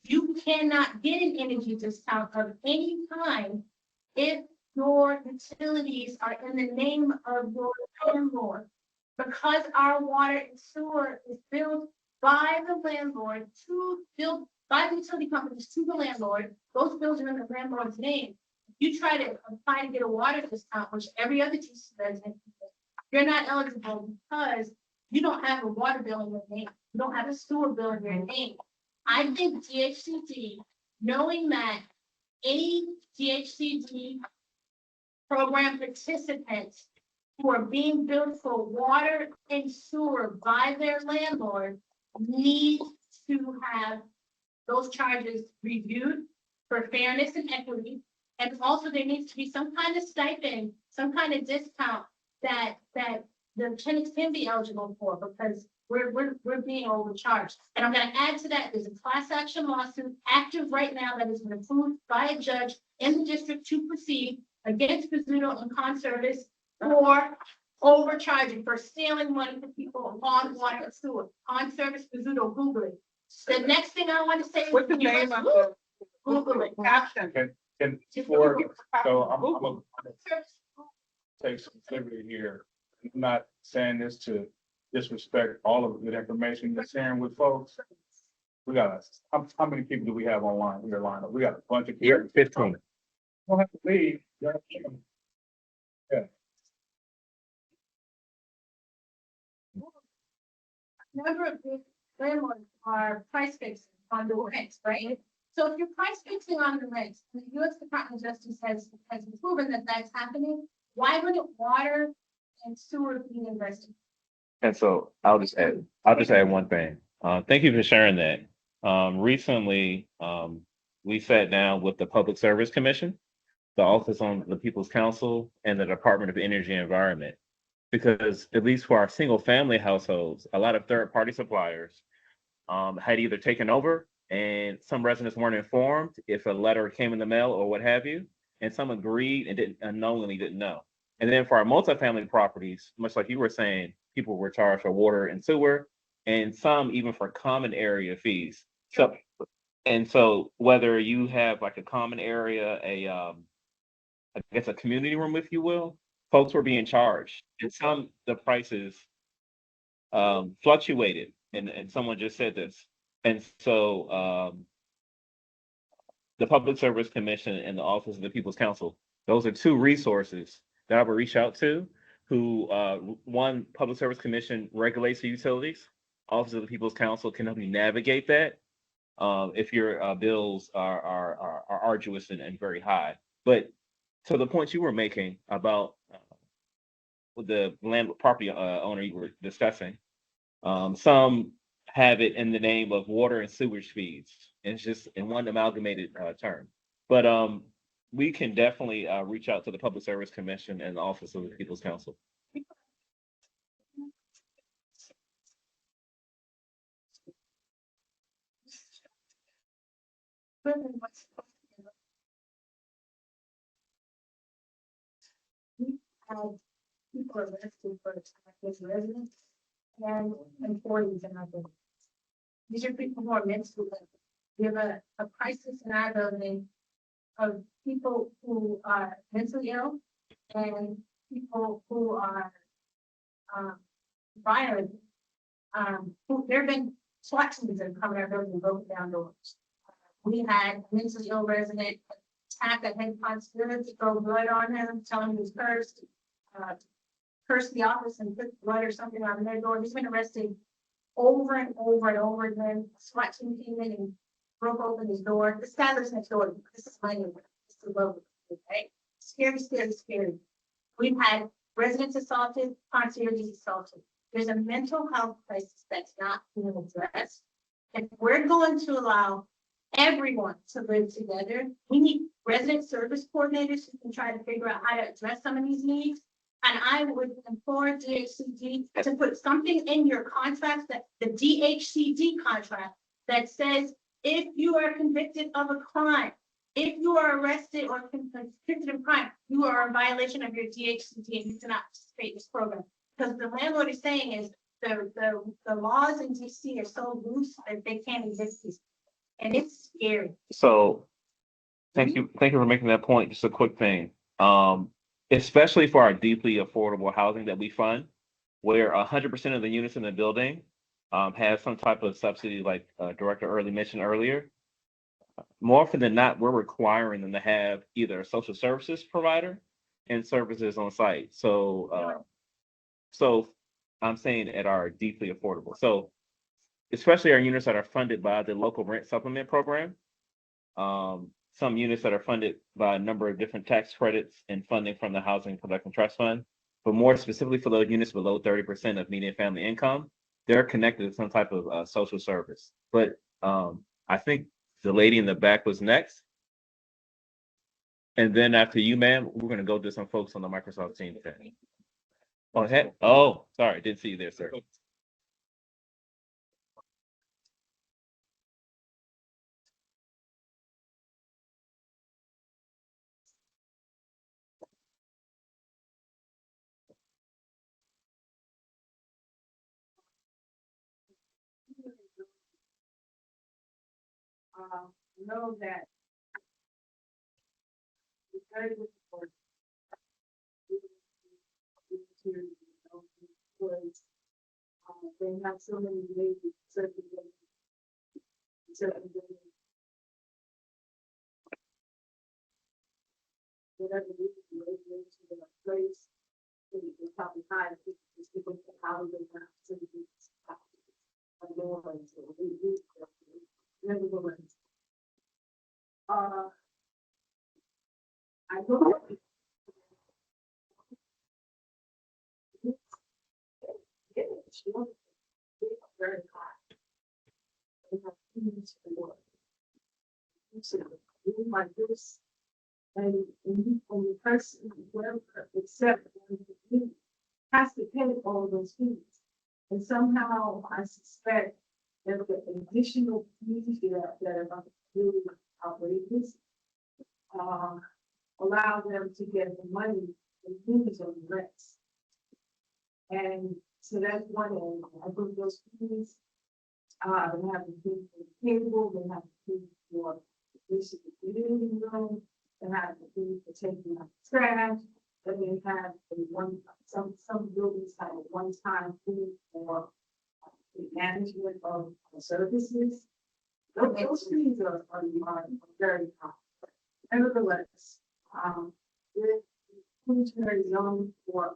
you cannot get an energy discount of any kind if your utilities are in the name of your landlord. Because our water and sewer is billed by the landlord to build by the utility companies to the landlord, those bills are in the landlord's name. If you try to apply to get a water discount, which every other DC resident, you're not eligible because you don't have a water bill in your name. You don't have a sewer bill in your name. I think DHCD, knowing that any DHCD program participants who are being billed for water and sewer by their landlord need to have those charges reviewed for fairness and equity. And also there needs to be some kind of stipend, some kind of discount that the tenants can be eligible for because we're being overcharged. And I'm gonna add to that, there's a class action lawsuit active right now that has been approved by a judge in the district to proceed against Pizzuto and Conservice for overcharging, for stealing money from people on water and sewer. Conservice, Pizzuto, Google it. The next thing I want to say is. What's the name of the Google it. caption? And for, so I'm gonna take some liberty here. I'm not saying this to disrespect all of the good information you're sharing with folks. We got, how many people do we have online? We're lined up. We got a bunch of. You're 15. Don't have to leave. Number of big landlords are price fixing on the rents, right? So if you're price fixing on the rents, and the US Department of Justice has proven that that's happening, why wouldn't water and sewer be invested? And so I'll just add one thing. Thank you for sharing that. Recently, we sat down with the Public Service Commission, the Office on the People's Council, and the Department of Energy and Environment. Because at least for our single family households, a lot of third-party suppliers had either taken over and some residents weren't informed if a letter came in the mail or what have you, and some agreed and unknowingly didn't know. And then for our multifamily properties, much like you were saying, people were charged for water and sewer, and some even for common area fees. So, and so whether you have like a common area, I guess a community room, if you will, folks were being charged. And some, the prices fluctuated, and someone just said this. And so the Public Service Commission and the Office of the People's Counsel, those are two resources that I would reach out to. Who one, Public Service Commission regulates the utilities. Office of the People's Counsel can help you navigate that if your bills are arduous and very high. But to the point you were making about with the land property owner you were discussing, some have it in the name of water and sewage fees. It's just in one amalgamated term. But we can definitely reach out to the Public Service Commission and the Office of the People's Counsel. How people are arrested for attacking residents and employees in our building. These are people who are mentally ill. We have a crisis in our building of people who are mentally ill and people who are violent. There have been SWAT teams that have come in our building and broken down doors. We had a mentally ill resident attack a head constable, throw blood on him, tell him he was cursed, curse the office and put blood or something on their door. He's been arrested over and over and over again. SWAT team came in and broke open his door. This guy lives next door. This is my neighbor. This is lovely. Okay. Scary, scary, scary. We've had residents assaulted, concierges assaulted. There's a mental health crisis that's not being addressed. If we're going to allow everyone to live together, we need resident service coordinators who can try to figure out how to address some of these needs. And I would implore DHCD to put something in your contracts, that the DHCD contract, that says if you are convicted of a crime, if you are arrested or convicted of crime, you are in violation of your DHCD and you cannot participate in this program. Because the landlord is saying is the laws in DC are so loose that they can't exist. And it's scary. So thank you for making that point. Just a quick thing. Especially for our deeply affordable housing that we fund, where 100% of the units in the building have some type of subsidy, like Director Early mentioned earlier. More often than not, we're requiring them to have either a social services provider and services on site. So, so I'm saying at our deeply affordable. So, especially our units that are funded by the local rent supplement program. Some units that are funded by a number of different tax credits and funding from the Housing Production Trust Fund, but more specifically for those units below 30% of median family income, they're connected to some type of social service. But I think the lady in the back was next. And then after you, ma'am, we're going to go to some folks on the Microsoft team. Oh, heck. Oh, sorry, didn't see you there, sir. Know that it's very difficult because they have so many ways to certain whatever it is, to the place, it's probably high, it's people how they have to do this. Nevertheless, I know it's very high. They have things to work. So, doing like this, and the person, whoever, except you has to pay all those fees. And somehow I suspect that the additional fees that are really outrageous, allow them to get the money and use on the rents. And So that's one area. I think those fees, they have to pay for the cable, they have to pay for this is the community room, they have to pay for taking out trash. Then they have a one, some buildings have a one-time fee for the management of services. Those fees are very high. Nevertheless, the inclusionary zone for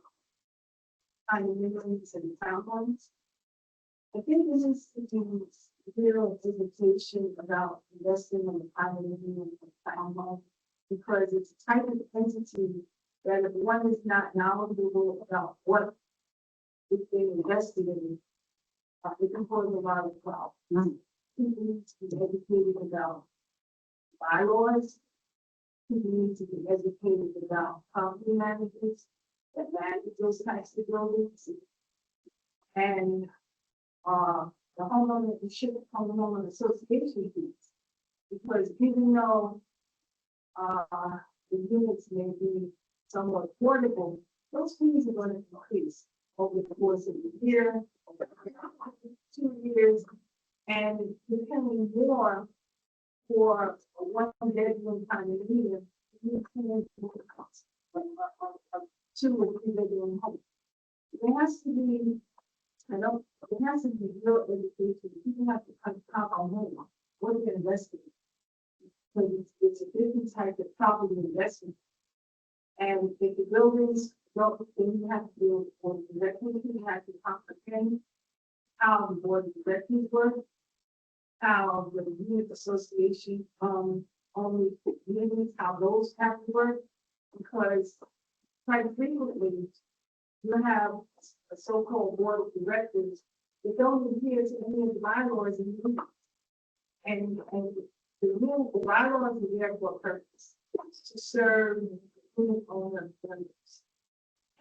condominiums and townhomes. I think this is the real hesitation about investing in the condominium and townhome because it's a type of entity that if one is not knowledgeable about what is being invested in, it can pose a lot of problems. People need to be educated about bylaws. People need to be educated about property managers that manage those types of buildings. And the homeowner, the ship homeowner association fees. Because even though the units may be somewhat affordable, those fees are going to increase over the course of the year, over 2 years, and becoming more for a one-bedroom condominium, you can cost a 2 or 3 bedroom home. There has to be, there has to be real education. People have to come on home. What are they investing in? Because it's a different type of property investment. And if the buildings don't, then you have to do it directly, you have to comprehend how the board of directors work, how the unit association, only units, how those have to work. Because quite frequently, you have a so-called board of directors that don't adhere to any of the bylaws and rules. And the rule, the bylaws are there for a purpose, to serve the owner members.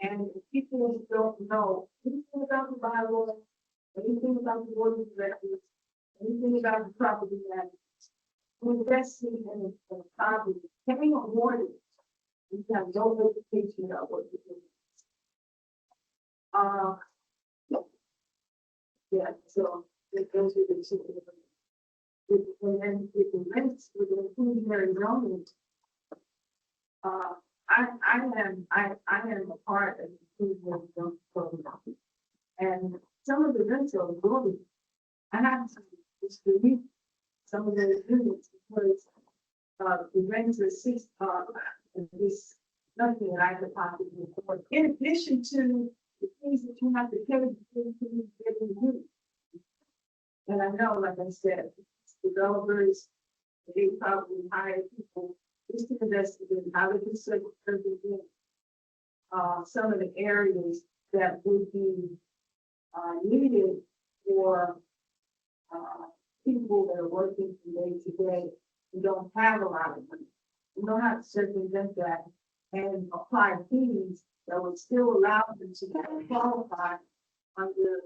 And if people don't know anything about the bylaws, anything about the board of directors, anything about the property management, investing in a property, paying a mortgage, you have no education about what you're doing. Yeah, so those are the two. And then with the rents, with the inclusionary zoning, I am a part of the inclusionary zoning program. And some of the rents are really, I have to just delete some of the units because the rents are this nothing that I could possibly afford. In addition to the things that you have to pay to get in the unit. And I know, like I said, developers, they probably hire people just to investigate how to do certain things. Some of the areas that would be needed for people that are working from day to day and don't have a lot of money. You don't have to circumvent that and apply fees that would still allow them to qualify under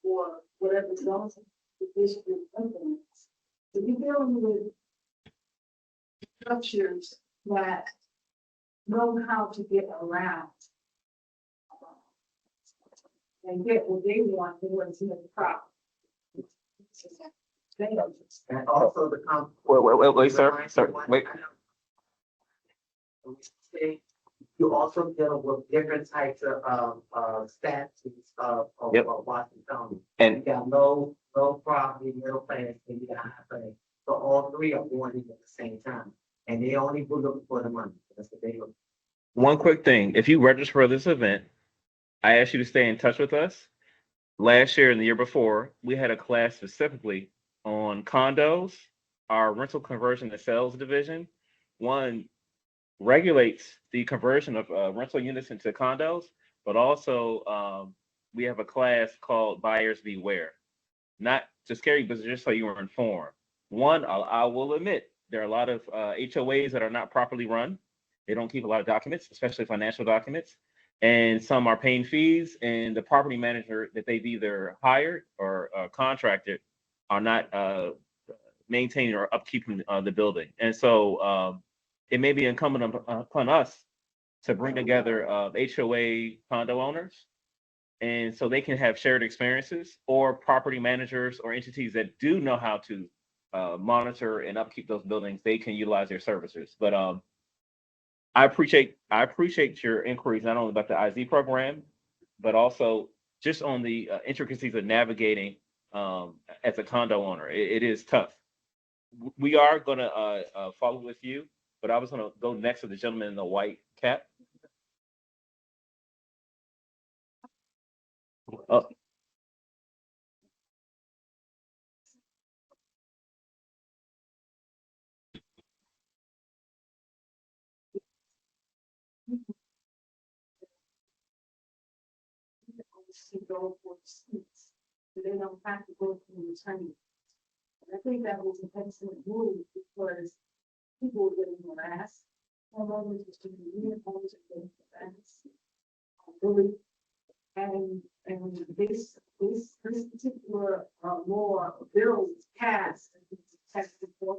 for whatever zones the district implements. So you're dealing with structures that know how to get around and get what they want in order to make the problem. And also the Wait, sir, wait. You also deal with different types of statutes of Yep. Washington County. And You got low property, middle class, and you got high class. So all three are going in at the same time. And they only look for the money. That's what they look. one quick thing, if you register for this event, I ask you to stay in touch with us. Last year and the year before, we had a class specifically on condos, our rental conversion and sales division. One regulates the conversion of rental units into condos, but also we have a class called Buyers Beware. Not to scare you, but just so you are informed. One, I will admit, there are a lot of HOAs that are not properly run. They don't keep a lot of documents, especially financial documents. And some are paying fees, and the property manager that they've either hired or contracted are not maintaining or upkeeping the building. And so it may be incumbent upon us to bring together HOA condo owners And so they can have shared experiences, or property managers or entities that do know how to monitor and upkeep those buildings, they can utilize their services. But I appreciate your inquiries, not only about the IZ program, but also just on the intricacies of navigating as a condo owner. It is tough. We are gonna follow with you, but I was gonna go next to the gentleman in the white cap. Uh, To go for seats, so they don't have to go through the training. And I think that was an excellent move because people were getting harassed. Homeowners was doing uniforms and getting harassed. Bullied. And this particular law bill was passed and it's tested for.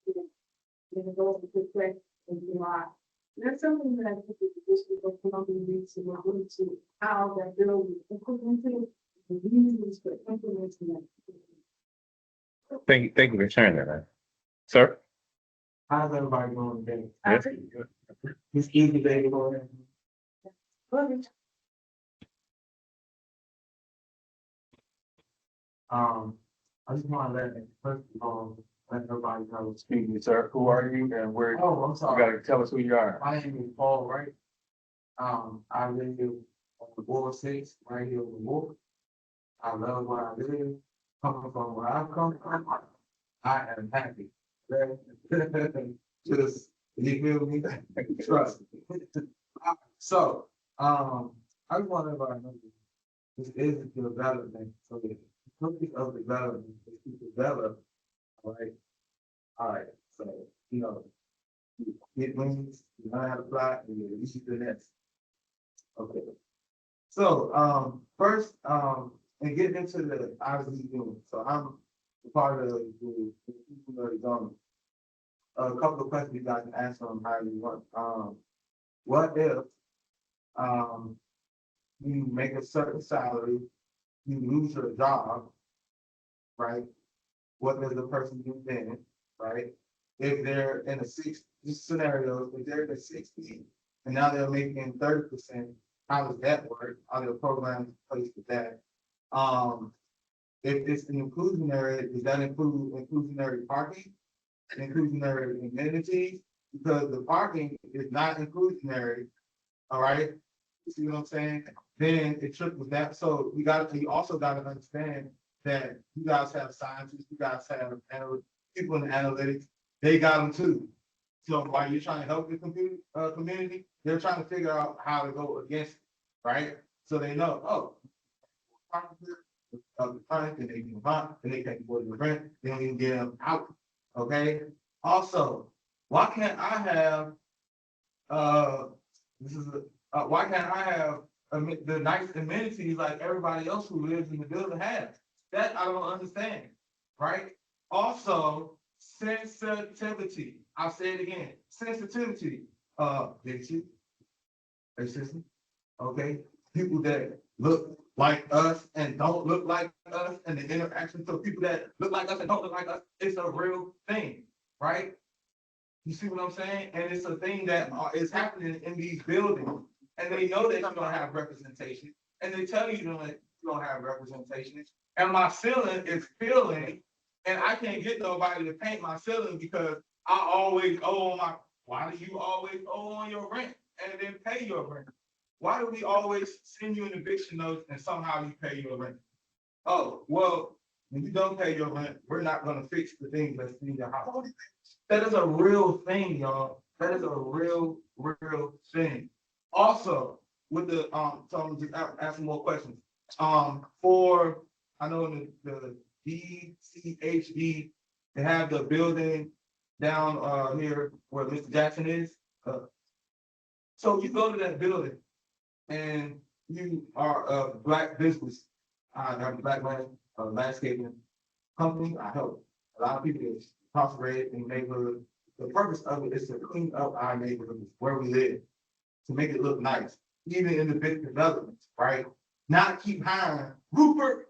Then go into effect in July. That's something that I think the district of Columbia needs to look into, how that bill was implemented, the reasons for implementing that. thank you for sharing that, man. Sir? How's everybody doing today? Yes. It's easy, baby. Boy. I just want to first of all, let everybody know. Excuse me, sir, who are you and where, you Oh, I'm sorry. gotta tell us who you are. My name is Paul Wright. I live on the Board 6, right here on the Wolf. I love where I live, coming from where I come from. I am happy. Okay? Just, you feel me? Trust me. So, I just want everybody to know this is a development, so the purpose of development is to develop, all right? All right, so, you get wings, you learn how to fly, and you reach the nest. Okay. So, first, and getting into the IZ unit, so I'm a part of the zone. A couple of questions you guys can answer on how you want. What if, you make a certain salary, you lose your job, right? What does the person do then, right? If they're in a this scenario, if they're in a 60 and now they're making 30%, how does that work? Are there programs in place for that? If it's an inclusionary, does that include inclusionary parking, inclusionary amenities? Because the parking is not inclusionary, all right? You see what I'm saying? Then it trickles down. So you also gotta understand that you guys have scientists, you guys have people in analytics, they got them too. So while you're trying to help the community, they're trying to figure out how to go against it, right? So they know, oh, and they can buy, and they can afford the rent, they don't even get them out. Okay. Also, why can't I have why can't I have the nice amenities like everybody else who lives in the building has? That I don't understand, right? Also, sensitivity. I'll say it again. Sensitivity. Racism. Okay. People that look like us and don't look like us, and the interaction. So people that look like us and don't look like us, it's a real thing, right? You see what I'm saying? And it's a thing that is happening in these buildings. And they know that you don't have representation. And they tell you you don't have representation. And my ceiling is filling, and I can't get nobody to paint my ceiling because I always owe on my, why do you always owe on your rent and then pay your rent? Why do we always send you an eviction notice and somehow you pay your rent? Oh, well, when you don't pay your rent, we're not gonna fix the things that's in your house. That is a real thing, y'all. That is a real thing. Also, with the so I'm just asking more questions. For I know in the DHCD, they have the building down here where Mr. Jackson is. So you go to that building and you are a black business. I have a black man, landscaping company. I help a lot of people incarcerated in the neighborhood. The purpose of it is to clean up our neighborhoods where we live, to make it look nice, even in the big developments, right? not keep hiring. Rupert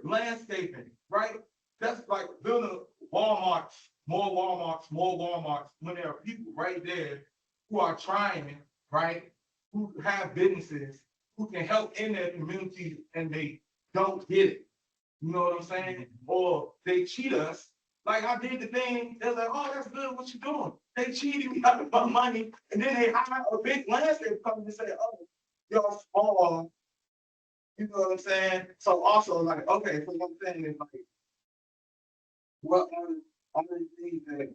Landscaping, right? That's like building Walmarts, more Walmarts, when there are people right there who are trying, right? Who have businesses, who can help in their community and they don't get it. You know what I'm saying? Or they cheat us. Like I did the thing, they're like, oh, that's good, what you doing? They cheated me out of my money, and then they hire a big landscape company and say, oh, y'all small. You know what I'm saying? So also like, okay, so what I'm saying is like, what are the things that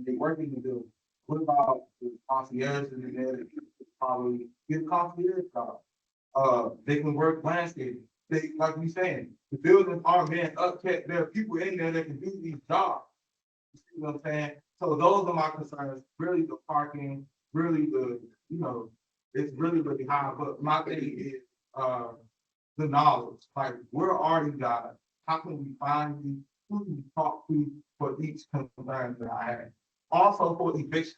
they working to do? What about the concierge and the probably get concierge job? They can work landscaping. They, like we saying, the buildings are being upkept. There are people in there that can do these jobs. You see what I'm saying? So those are my concerns. Really, the parking. Really, it's really high. But my thing is the knowledge. Like, where are you guys? How can we find you? Who can we talk to for each concern that I have? Also for eviction,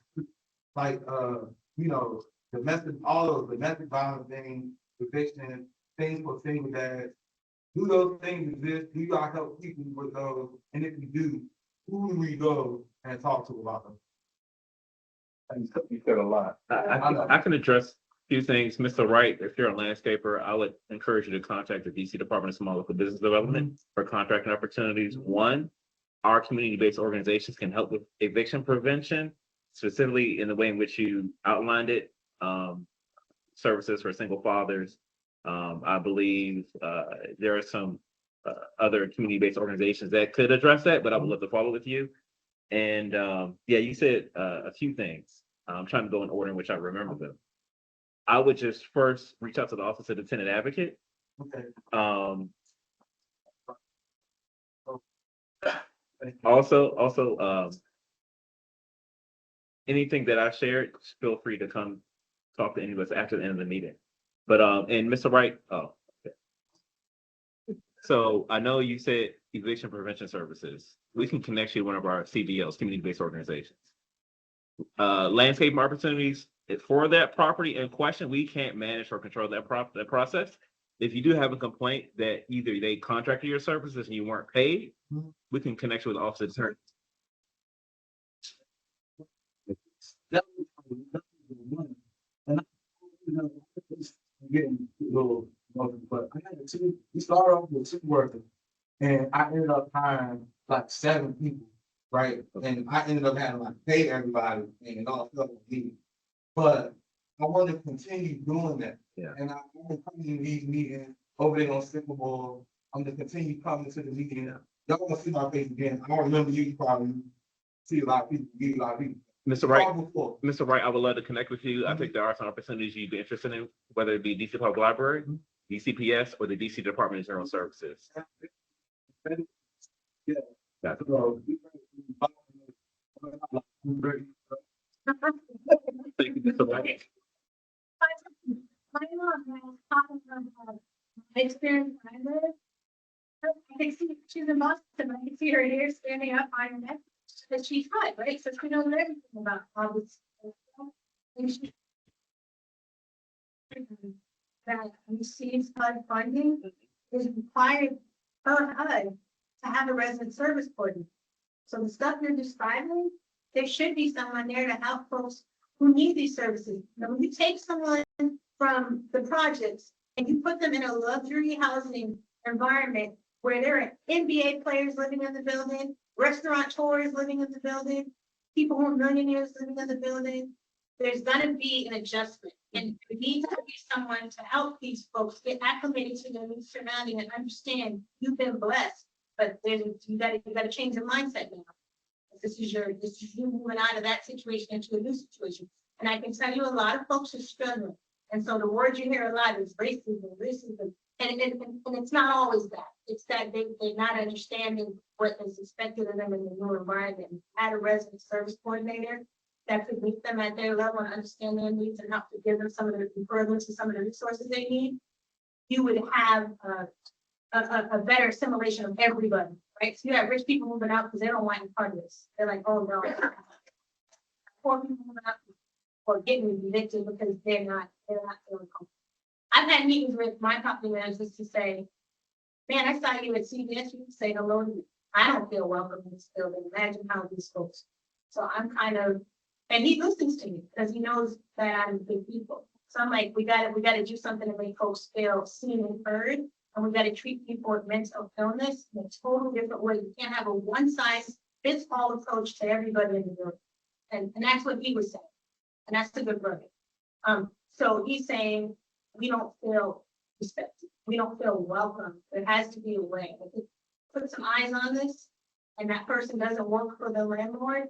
like all those domestic violence things, eviction, things for single dads. Do those things exist? Do y'all help people with those? And if you do, who do we go and talk to about them? You said a lot. I can address a few things. Mr. Wright, if you're a landscaper, I would encourage you to contact the DC Department of Small Local Business Development for contracting opportunities. One, our community-based organizations can help with eviction prevention, specifically in the way in which you outlined it. Services for single fathers. I believe there are some other community-based organizations that could address that, but I would love to follow with you. And yeah, you said a few things. I'm trying to go in order in which I remember them. I would just first reach out to the Office of the Tenant Advocate. Okay. Also, anything that I shared, feel free to come talk to any of us after the end of the meeting. But and Mr. Wright, okay. So I know you said eviction prevention services. We can connect you to one of our CBLs, community-based organizations. Landscaping opportunities for that property in question, we can't manage or control that process. If you do have a complaint that either they contracted your services and you weren't paid, we can connect you with the Office of Attorney. Getting a little, but I had we started off with 2 workers, and I ended up hiring like 7 people, right? And I ended up having like pay everybody and it all fell on me. But I want to continue doing that. Yeah. And I'm gonna come to these meetings over there on Sycamore. I'm gonna continue coming to the meeting. Y'all gonna see my face again. I remember you probably see a lot of people, meet a lot of people. Mr. Wright, I would love to connect with you. I think there are some opportunities you'd be interested in, whether it be DC Public Library, DCPS, or the DC Department of General Services. Yeah. Got it. Thank you, Mr. Wright. My mom, when I was talking about my experience when I lived, I could see she's in Boston. I could see her here standing up on her neck, but she's hot, right? So she knows everything about all this stuff. And she that receives HUD funding is required per HUD to have a resident service coordinator. So the stuff you're describing, there should be someone there to help folks who need these services. Now, when you take someone from the projects and you put them in a luxury housing environment where there are NBA players living in the building, restaurateurs living in the building, people who are millionaires living in the building, there's gonna be an adjustment. And there needs to be someone to help these folks get acclimated to their new surrounding and understand you've been blessed, but then you gotta change your mindset now. This is you moving out of that situation into a new situation. And I can tell you a lot of folks are struggling. And so the word you hear a lot is racism. And it's not always that. It's that they're not understanding what is expected of them in the new environment. Add a resident service coordinator that could meet them at their level and understand their needs and help to give them some of the improvements and some of the resources they need. You would have a better assimilation of everybody, right? So you have rich people moving out because they don't want any part of this. They're like, oh no. Poor people moving out or getting evicted because they're not feeling comfortable. I've had meetings with my property managers to say, man, I saw you at CVS, you say hello to me. I don't feel welcome in this building. Imagine how these folks. So I'm kind of, and he listens to me because he knows that I'm good people. So I'm like, we gotta do something to make folks feel seen and heard. And we gotta treat people with mental illness in a total different way. You can't have a one size fits all approach to everybody in the building. And that's what he was saying. And that's the good verdict. So he's saying, we don't feel respected. We don't feel welcome. There has to be a way. If we put some eyes on this and that person doesn't work for the landlord,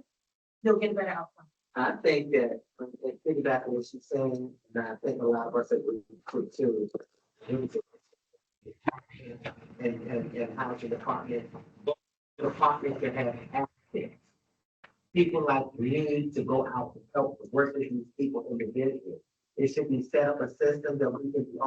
they'll get a better outcome. I think that, and piggyback on what she's saying, and I think a lot of us agree too. And how the department can have access. People like me to go out to help work with these people individually. It should be set up a system that we can be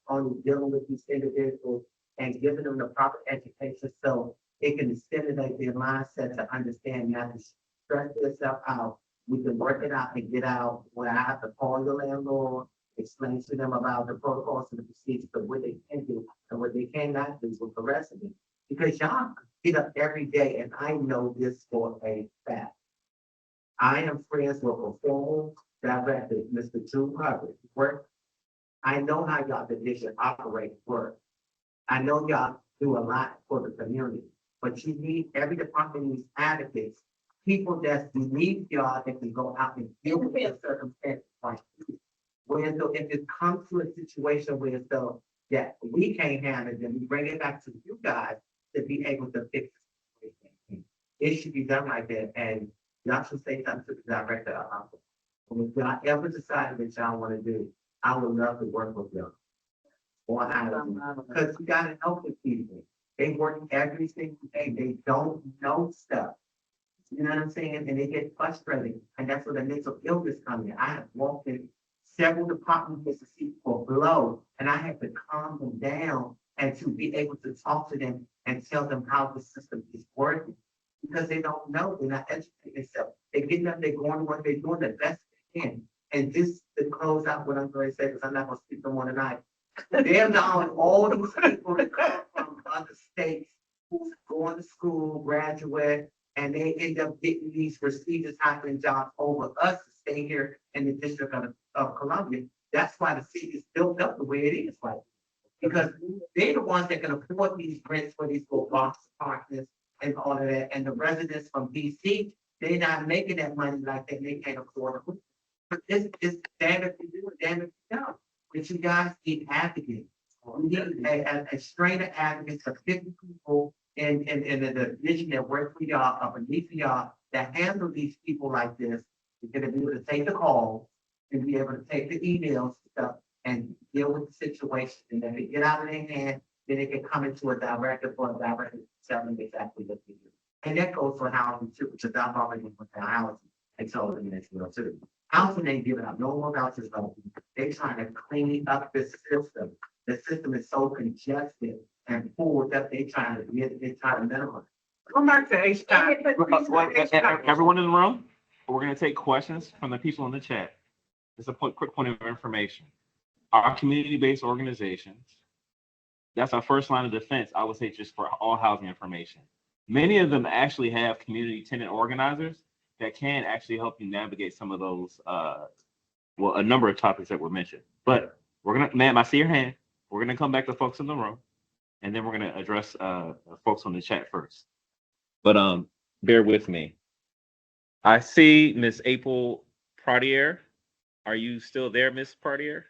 only dealing with these individuals and giving them the proper education so it can stimulate their mindset to understand not to stress themselves out. We can work it out and get out where I have to call the landlord, explain to them about the protocols and the procedures of what they can do and what they cannot do with the rest of it. Because y'all get up every day, and I know this for a fact. I am friends with a former director, Mr. Drew Hubbard, work. I know how y'all division operate work. I know y'all do a lot for the community, but you need every department needs advocates, people that's unique y'all that can go out and deal with the circumstances like this. When so if it comes to a situation where so that we can't handle it, then we bring it back to you guys to be able to fix the situation. It should be done like that, and y'all should say something to the director about it. And if y'all ever decide that y'all want to do, I would love to work with y'all. Because we gotta help the people. They work every single day. They don't know stuff. You know what I'm saying? And they get frustrated. And that's where the mental illness comes in. I have walked in several departments to see people below, and I had to calm them down and to be able to talk to them and tell them how the system is working. Because they don't know, they're not educated themselves. They're getting up, they're going to work, they're doing the best they can. And this to close out what I'm going to say, because I'm not going to speak on one tonight. They're allowing all these people to come from other states who's going to school, graduate, and they end up getting these prestigious high-paying jobs over us to stay here in the District of Columbia. That's why the city is built up the way it is, right? Because they're the ones that can afford these rents for these little box apartments and all of that. And the residents from DC, they're not making that money like that. They can't afford it. But it's damn if you do it, damn if you don't. But you guys need advocates. We need a straight of advocates of 50 people in the division that work for y'all, or beneath y'all, that handle these people like this. You're gonna be able to take the call and be able to take the emails and stuff and deal with the situation. And if it get out of their hand, then it can come into a director for a director to tell them exactly what to do. And that goes for housing too, because I've already went with housing and told them that's what too. Housing ain't giving out no more vouchers. They're trying to clean up the system. The system is so congested and full that they're trying to minimize. Come back to H. Everyone in the room, we're going to take questions from the people in the chat. Just a quick point of information. Our community-based organizations, that's our first line of defense, I would say, just for all housing information. Many of them actually have community tenant organizers that can actually help you navigate some of those, a number of topics that were mentioned. But we're going to, ma'am, I see your hand. We're going to come back to folks in the room, and then we're going to address folks on the chat first. But bear with me. I see Miss April Pradier. Are you still there, Miss Pradier?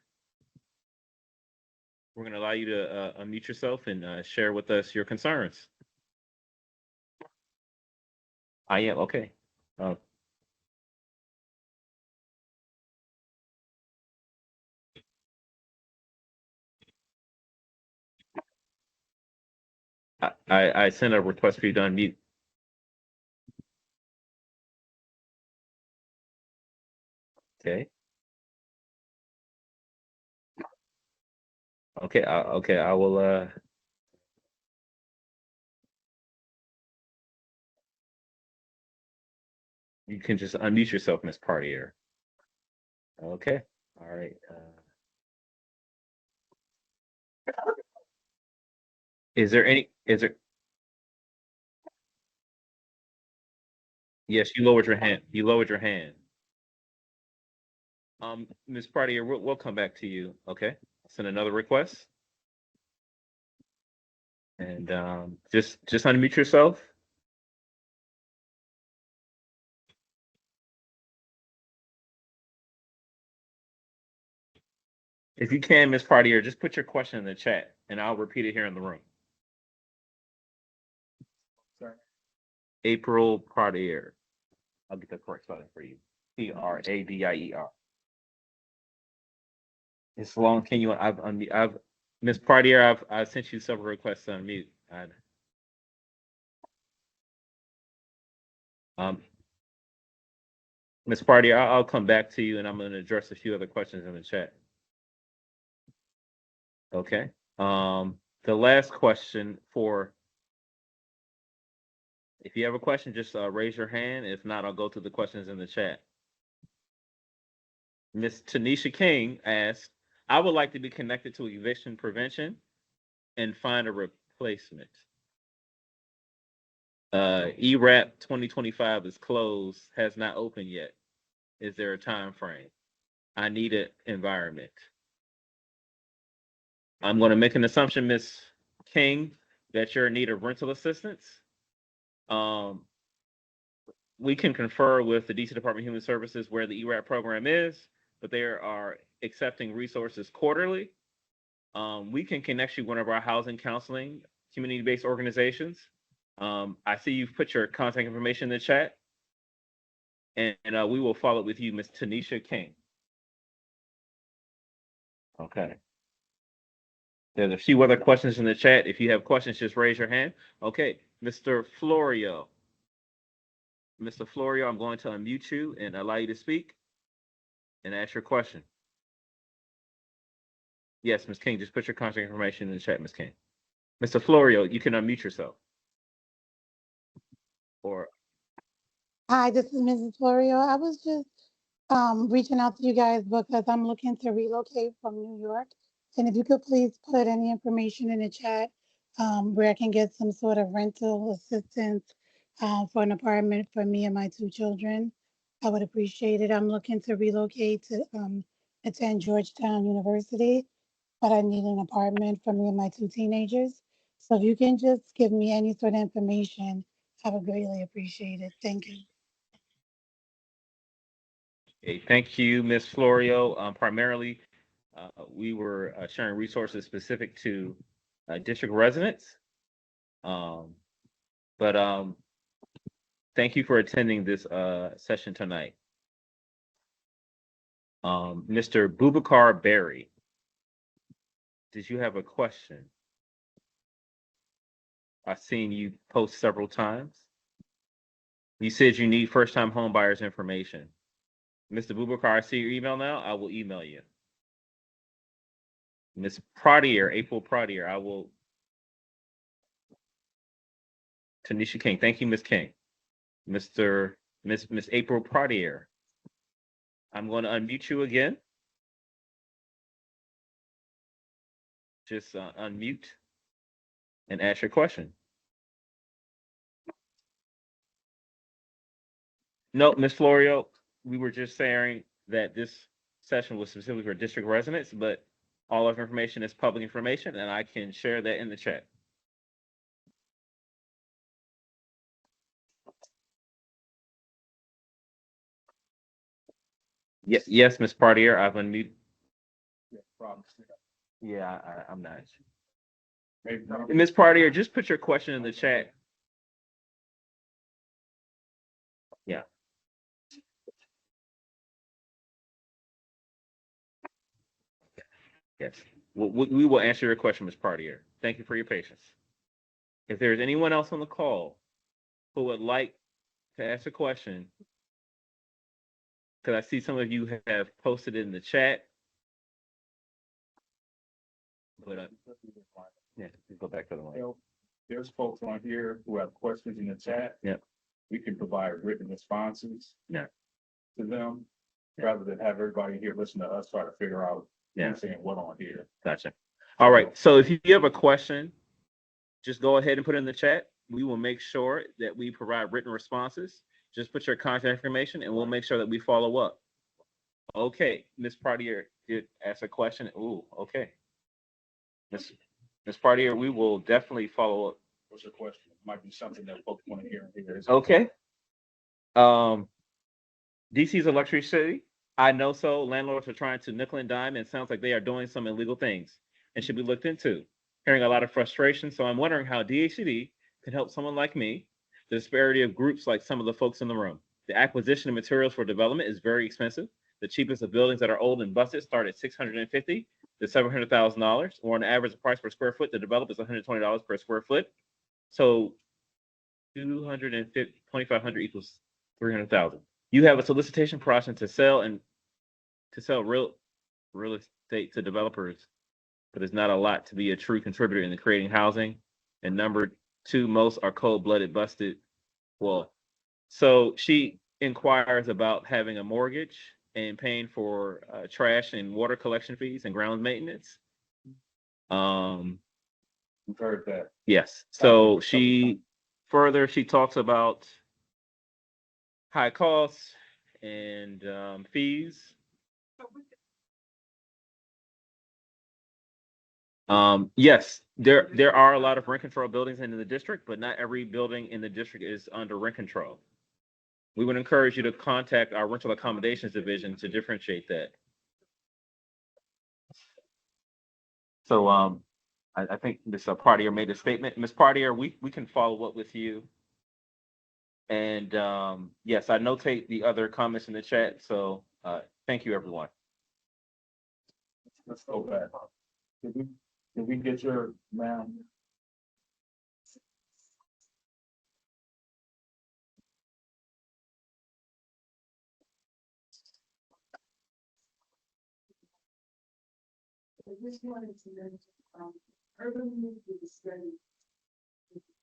We're going to allow you to unmute yourself and share with us your concerns. I am, okay. I sent a request for you to unmute. Okay. Okay, I will you can just unmute yourself, Miss Partier. Okay. All right. Is there any, is there? Yes, you lowered your hand. You lowered your hand. Ms. Partier, we'll come back to you, okay? Send another request. And just unmute yourself. If you can, Ms. Partier, just put your question in the chat and I'll repeat it here in the room. Sorry. April Partier. I'll get the correct spelling for you. Pradier. It's long. Can you? I've Ms. Partier. I've sent you several requests to unmute. Ms. Partier, I'll come back to you, and I'm going to address a few other questions in the chat. Okay. The last question for. If you have a question, just raise your hand. If not, I'll go to the questions in the chat. Ms. Tanisha King asked, I would like to be connected to eviction prevention and find a replacement. ERAP 2025 is closed, has not opened yet. Is there a time frame? I need an environment. I'm going to make an assumption, Ms. King, that you're in need of rental assistance. We can confer with the DC Department of Human Services where the ERAP program is, but they are accepting resources quarterly. We can connect you with one of our housing counseling community-based organizations. I see you've put your contact information in the chat, and we will follow up with you, Ms. Tanisha King. Okay. There's a few other questions in the chat. If you have questions, just raise your hand. Okay, Mr. Florio. Mr. Florio, I'm going to unmute you and allow you to speak and ask your question. Yes, Ms. King, just put your contact information in the chat, Ms. King. Mr. Florio, you can unmute yourself. Or Hi, this is Mrs. Florio. I was just reaching out to you guys because I'm looking to relocate from New York. And if you could please put any information in the chat where I can get some sort of rental assistance for an apartment for me and my 2 children, I would appreciate it. I'm looking to relocate to attend Georgetown University, but I need an apartment for me and my 2 teenagers. So if you can just give me any sort of information, I would greatly appreciate it. Thank you. okay, thank you, Ms. Florio. Primarily, we were sharing resources specific to district residents. But thank you for attending this session tonight. Mr. Boubacar Berry, did you have a question? I've seen you post several times. You said you need first-time home buyers information. Mr. Boubacar, I see your email now. I will email you. Ms. Pradier, April Pradier, I will. Tanisha King, thank you, Ms. King. Miss April Pradier, I'm going to unmute you again. Just unmute and ask your question. No, Ms. Florio, we were just saying that this session was specifically for district residents, but all of information is public information, and I can share that in the chat. Yes, Ms. Partier, I've unmuted. Yeah, I'm not. Ms. Partier, just put your question in the chat. Yeah. Yes, we will answer your question, Ms. Partier. Thank you for your patience. If there's anyone else on the call who would like to ask a question, because I see some of you have posted in the chat. But yeah, go back to the line. There's folks on here who have questions in the chat. Yep. We can provide written responses. Yeah. To them, rather than have everybody here listen to us try to figure out. Yeah. Who's saying what on here. Gotcha. All right, so if you have a question, just go ahead and put it in the chat. We will make sure that we provide written responses. Just put your contact information and we'll make sure that we follow up. Okay, Ms. Pradier did ask a question. Ooh, okay. Ms. Pradier, we will definitely follow up. What's your question? Might be something that folks want to hear. Okay. DC is a luxury city. I know so. Landlords are trying to nickel and dime, and it sounds like they are doing some illegal things and should be looked into. Hearing a lot of frustration, so I'm wondering how DHCD can help someone like me. The disparity of groups like some of the folks in the room. The acquisition of materials for development is very expensive. The cheapest of buildings that are old and busted start at $650,000 to $700,000, or on average, the price per square foot to develop is $120 per square foot. So 250, equals 300,000. You have a solicitation process to sell real estate to developers, but it's not a lot to be a true contributor in the creating housing. And number two, most are cold-blooded busted. Well, so she inquires about having a mortgage and paying for trash and water collection fees and grounds maintenance. We've heard that. Yes. So she talks about high costs and fees. Yes, there are a lot of rent control buildings in the district, but not every building in the district is under rent control. We would encourage you to contact our rental accommodations division to differentiate that. So I think Ms. Partier made a statement. Ms. Partier, we can follow up with you. And yes, I notate the other comments in the chat. So thank you, everyone. Let's go back. Did we get your, ma'am? I just wanted to mention, urban youth is study.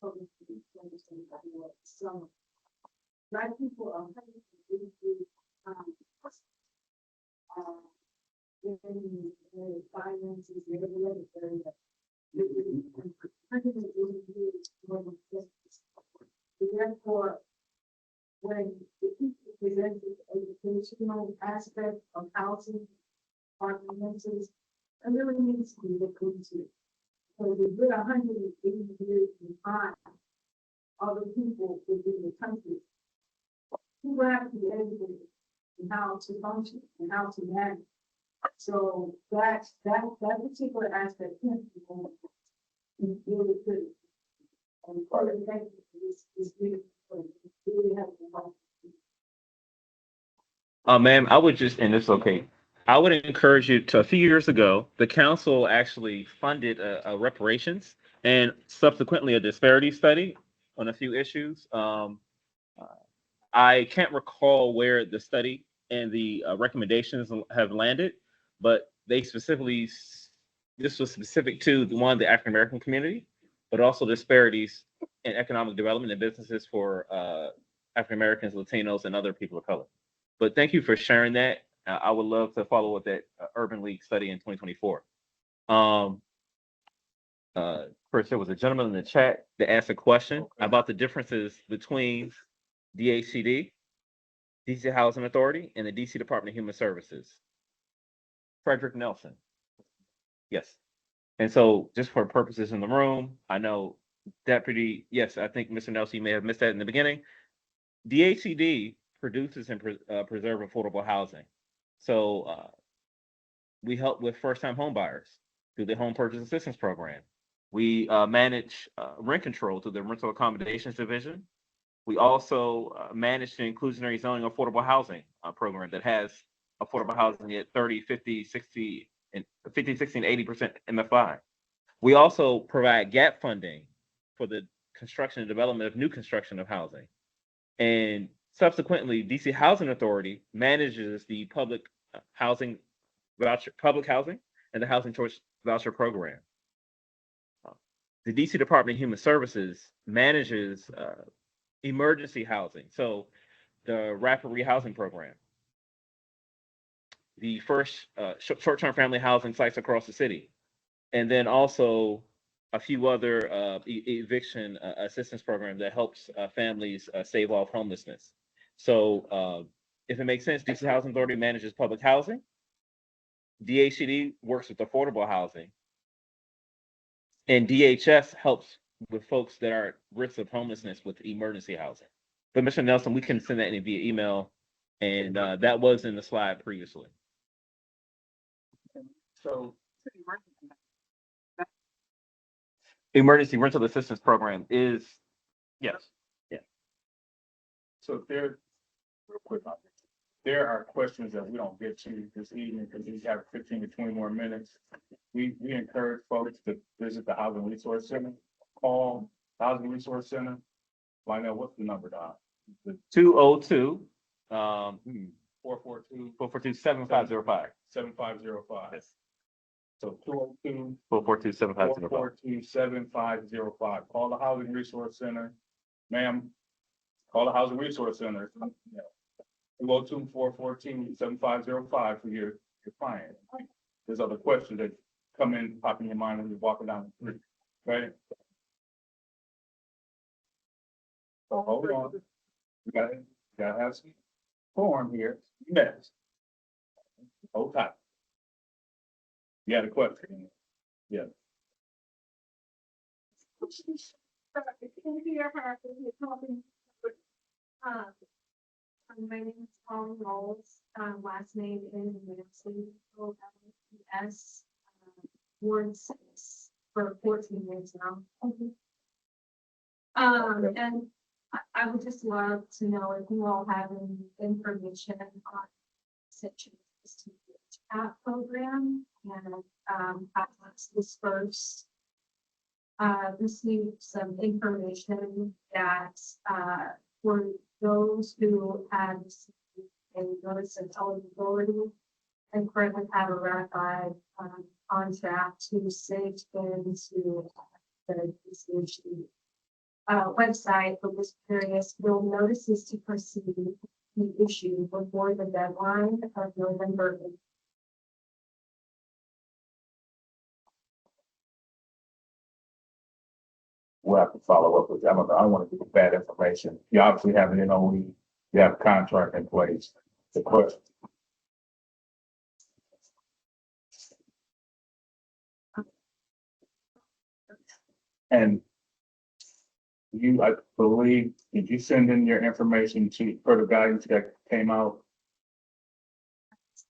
Public some Black people are having really good in finances, therefore, when the people present the educational aspect of housing, finances, it really needs to be looked into. So we put 180 years behind other people within the country. People have to be educated in how to function and how to manage. So that particular aspect can't be really good. And part of the is really helpful. Ma'am, I would just, and it's okay. I would encourage you to, a few years ago, the council actually funded a reparations and subsequently a disparity study on a few issues. I can't recall where the study and the recommendations have landed, but they specifically, this was specific to the African American community, but also disparities in economic development and businesses for African Americans, Latinos, and other people of color. But thank you for sharing that. I would love to follow with that Urban League study in 2024. First, there was a gentleman in the chat that asked a question about the differences between DHCD, DC Housing Authority, and the DC Department of Human Services. Frederick Nelson. Yes. And so just for purposes in the room, I know Deputy, yes, I think Mr. Nelson, you may have missed that in the beginning. DHCD produces and preserve affordable housing. So we help with first-time home buyers through the Home Purchase Assistance Program. We manage rent control through the Rental Accommodations Division. We also manage the inclusionary zoning affordable housing program that has affordable housing at 30, 50, 60, and 50, 60, and 80% MFI. We also provide gap funding for the construction and development of new construction of housing. And subsequently, DC Housing Authority manages the public housing and the housing choice voucher program. The DC Department of Human Services manages emergency housing, so the rapid rehousing program, the first short-term family housing sites across the city, And then also a few other eviction assistance programs that helps families save off homelessness. So if it makes sense, DC Housing Authority manages public housing. DHCD works with affordable housing. And DHS helps with folks that are at risk of homelessness with emergency housing. But Mr. Nelson, we can send that in via email. And that was in the slide previously. So, Emergency rental assistance program is, yes. Yeah. so there, real quick, there are questions that we don't get to this evening because we have 15 to 20 more minutes. We encourage folks to visit the Housing Resource Center, call Housing Resource Center. Find out what's the number, Doc? The 202 442 7505. 7505. Yes. So 202 442 7505. 442 7505. Call the Housing Resource Center. Ma'am, call the Housing Resource Center. 202 442 7505 for your client. There's other questions that come in, pop in your mind when you're walking down the street, right? So hold on. We gotta have some form here. Next. Hold tight. You had a question? Yeah. My name is Paul Knowles, last name is Wesley, O-L-E-S, Ward 6 for 14 years now. And I would just love to know if you all have any information on Citrus app program and how it's dispersed. Received some information that for those who had received a notice of eligibility and currently have a ratified contract to save into the DHCD website, but was curious, will notices to proceed be issued before the deadline of November 8th? We'll have to follow up with them. I don't want to give bad information. You obviously have an NOE, you have a contract in place. The question. And you, I believe, did you send in your information to, for the guidance that came out?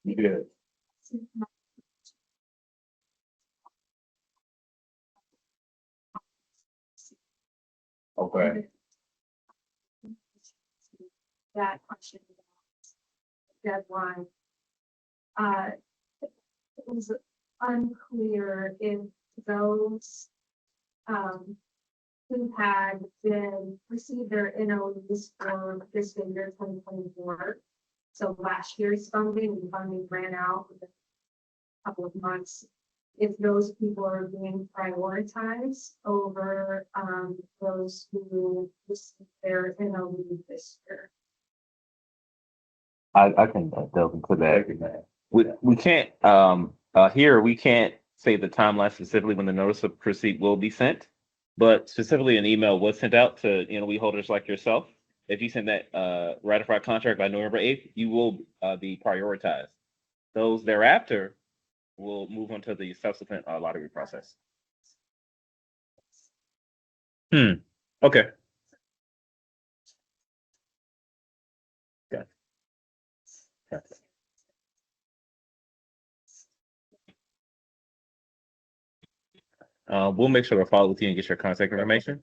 You did. Okay. That question deadline. It was unclear if those who had been received their NOEs for fiscal year 2024. So last year's funding ran out within a couple of months. If those people are being prioritized over those who received their NOE this year. I can delve into that. We can't here we can't say the timeline specifically when the notice of proceed will be sent, but specifically an email was sent out to NOE holders like yourself. If you send that ratified contract by November 8th, you will be prioritized. Those thereafter will move on to the subsequent lottery process. Okay. Got it. We'll make sure to follow with you and get your contact information.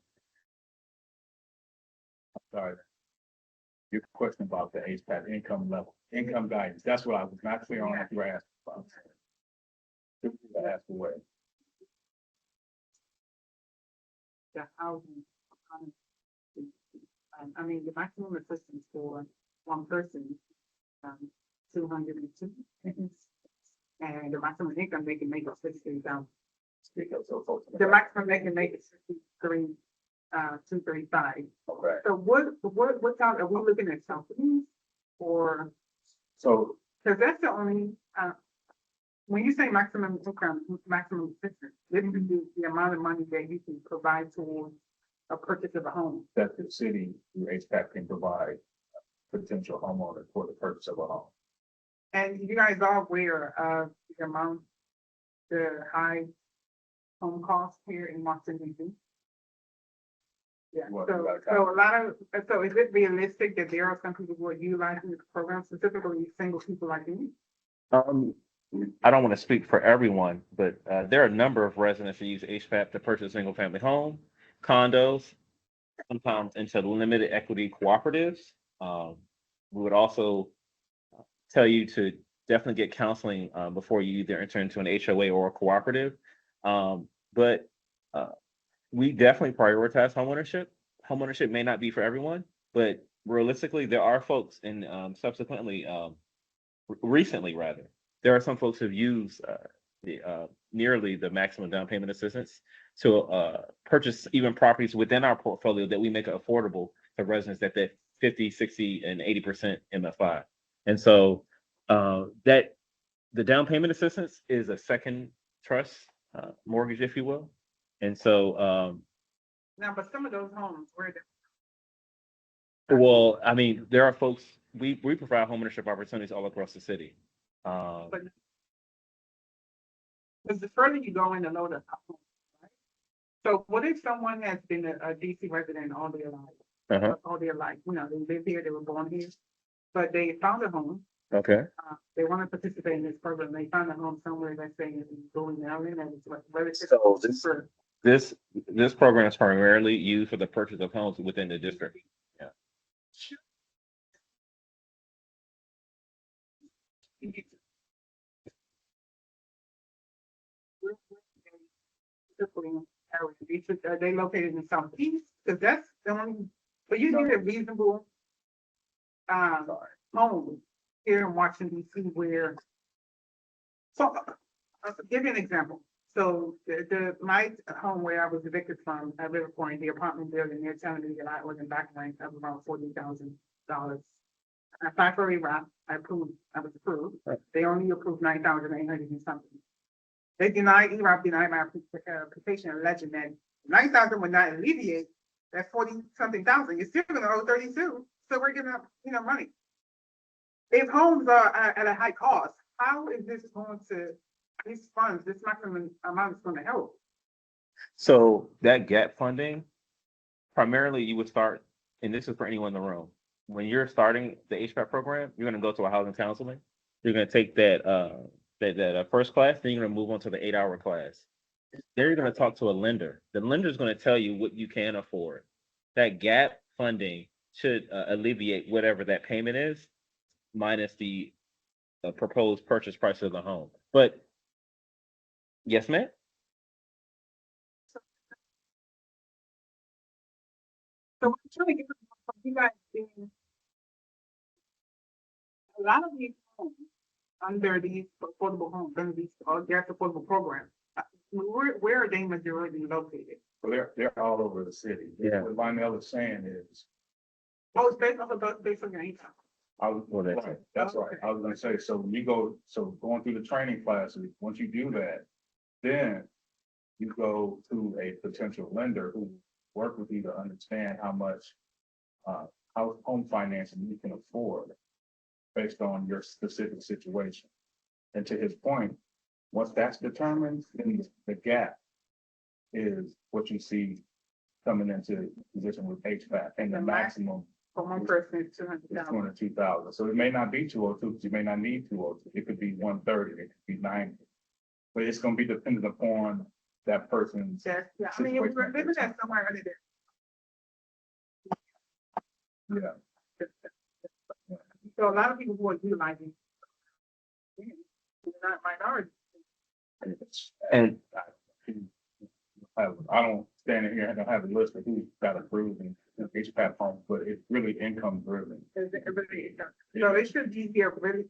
Sorry. Your question about the HPAT income level, income guidance. That's what I was not clear on if you were asking about. Ask away. The housing. I mean, the maximum assistance for one person, 202. And the maximum income they can make is 60,000. The maximum they can make is 235. Okay. So what kind, are we looking at something or? So, Cause that's the only, when you say maximum income, maximum assistance, this is the amount of money that you can provide towards a purchase of a home. That the city, through HPAC, can provide potential homeowner for the purchase of a home. And you guys are aware of the amount, the high home costs here in Washington, D.C.? Yeah, What, so, you gotta so a lot of, so is it realistic that there are some people who are utilizing this program, specifically single people like me? I don't want to speak for everyone, but there are a number of residents that use HVAC to purchase a single family home, condos, sometimes into limited equity cooperatives. We would also tell you to definitely get counseling before you either enter into an HOA or a cooperative. But we definitely prioritize homeownership. Homeownership may not be for everyone, but realistically, there are folks and subsequently, recently rather, there are some folks who've used nearly the maximum down payment assistance to purchase even properties within our portfolio that we make affordable to residents that 50, 60, and 80% MFI. And so that the down payment assistance is a second trust mortgage, if you will. And so Now, but some of those homes, where well, I mean, there are folks, we provide homeownership opportunities all across the city. because the further you go in, the lower the home, right? So what if someone has been a DC resident all their life? All their life, you know, they live here, they were born here, but they found a home. Okay. They want to participate in this program. They found a home somewhere, let's say in Bowie, Maryland, and it's like So this program is primarily used for the purchase of homes within the district. Yeah. Are they located in Southeast? Because that's the only, but you need a reasonable home here in Washington, D.C. where, so I'll give you an example. So my home where I was evicted from, I live in the apartment building, they're telling me that I was in back rank of around $40,000. I applied for a rep, I was approved. They only approved 9,800 and something. They denied my application, alleging that 9,000 would not alleviate that 40-something thousand. You're still gonna owe 32, so we're giving up, money. If homes are at a high cost, how is this going to, these funds, this maximum amount is gonna help? So that gap funding, primarily you would start, and this is for anyone in the room. When you're starting the HVAC program, you're gonna go to a housing counseling. You're gonna take that first class, then you're gonna move on to the 8-hour class. Then you're gonna talk to a lender. The lender is gonna tell you what you can afford. That gap funding should alleviate whatever that payment is, minus the proposed purchase price of the home. But yes, ma'am. So I'm trying to get you guys seeing a lot of these homes under these affordable homes, under these gas affordable programs. Where are they majority located? Well, they're all over the city. Yeah. What Lionel is saying is, Oh, it's based on your income. That's right. I was gonna say, so when you going through the training classes, once you do that, then you go to a potential lender who work with you to understand how much home financing you can afford based on your specific situation. And to his point, once that's determined, then the gap is what you see coming into position with HVAC, and the maximum For one person is 200,000. 202,000. So it may not be 202, because you may not need 202. It could be 130, it could be 90. But it's gonna be dependent upon that person's. Yeah, I mean, if we're living at somewhere under there. Yeah. So a lot of people who are utilizing, they're not minorities. And I don't stand in here and have a list of who got approved in HPAC homes, but it's really income driven. So it should be here really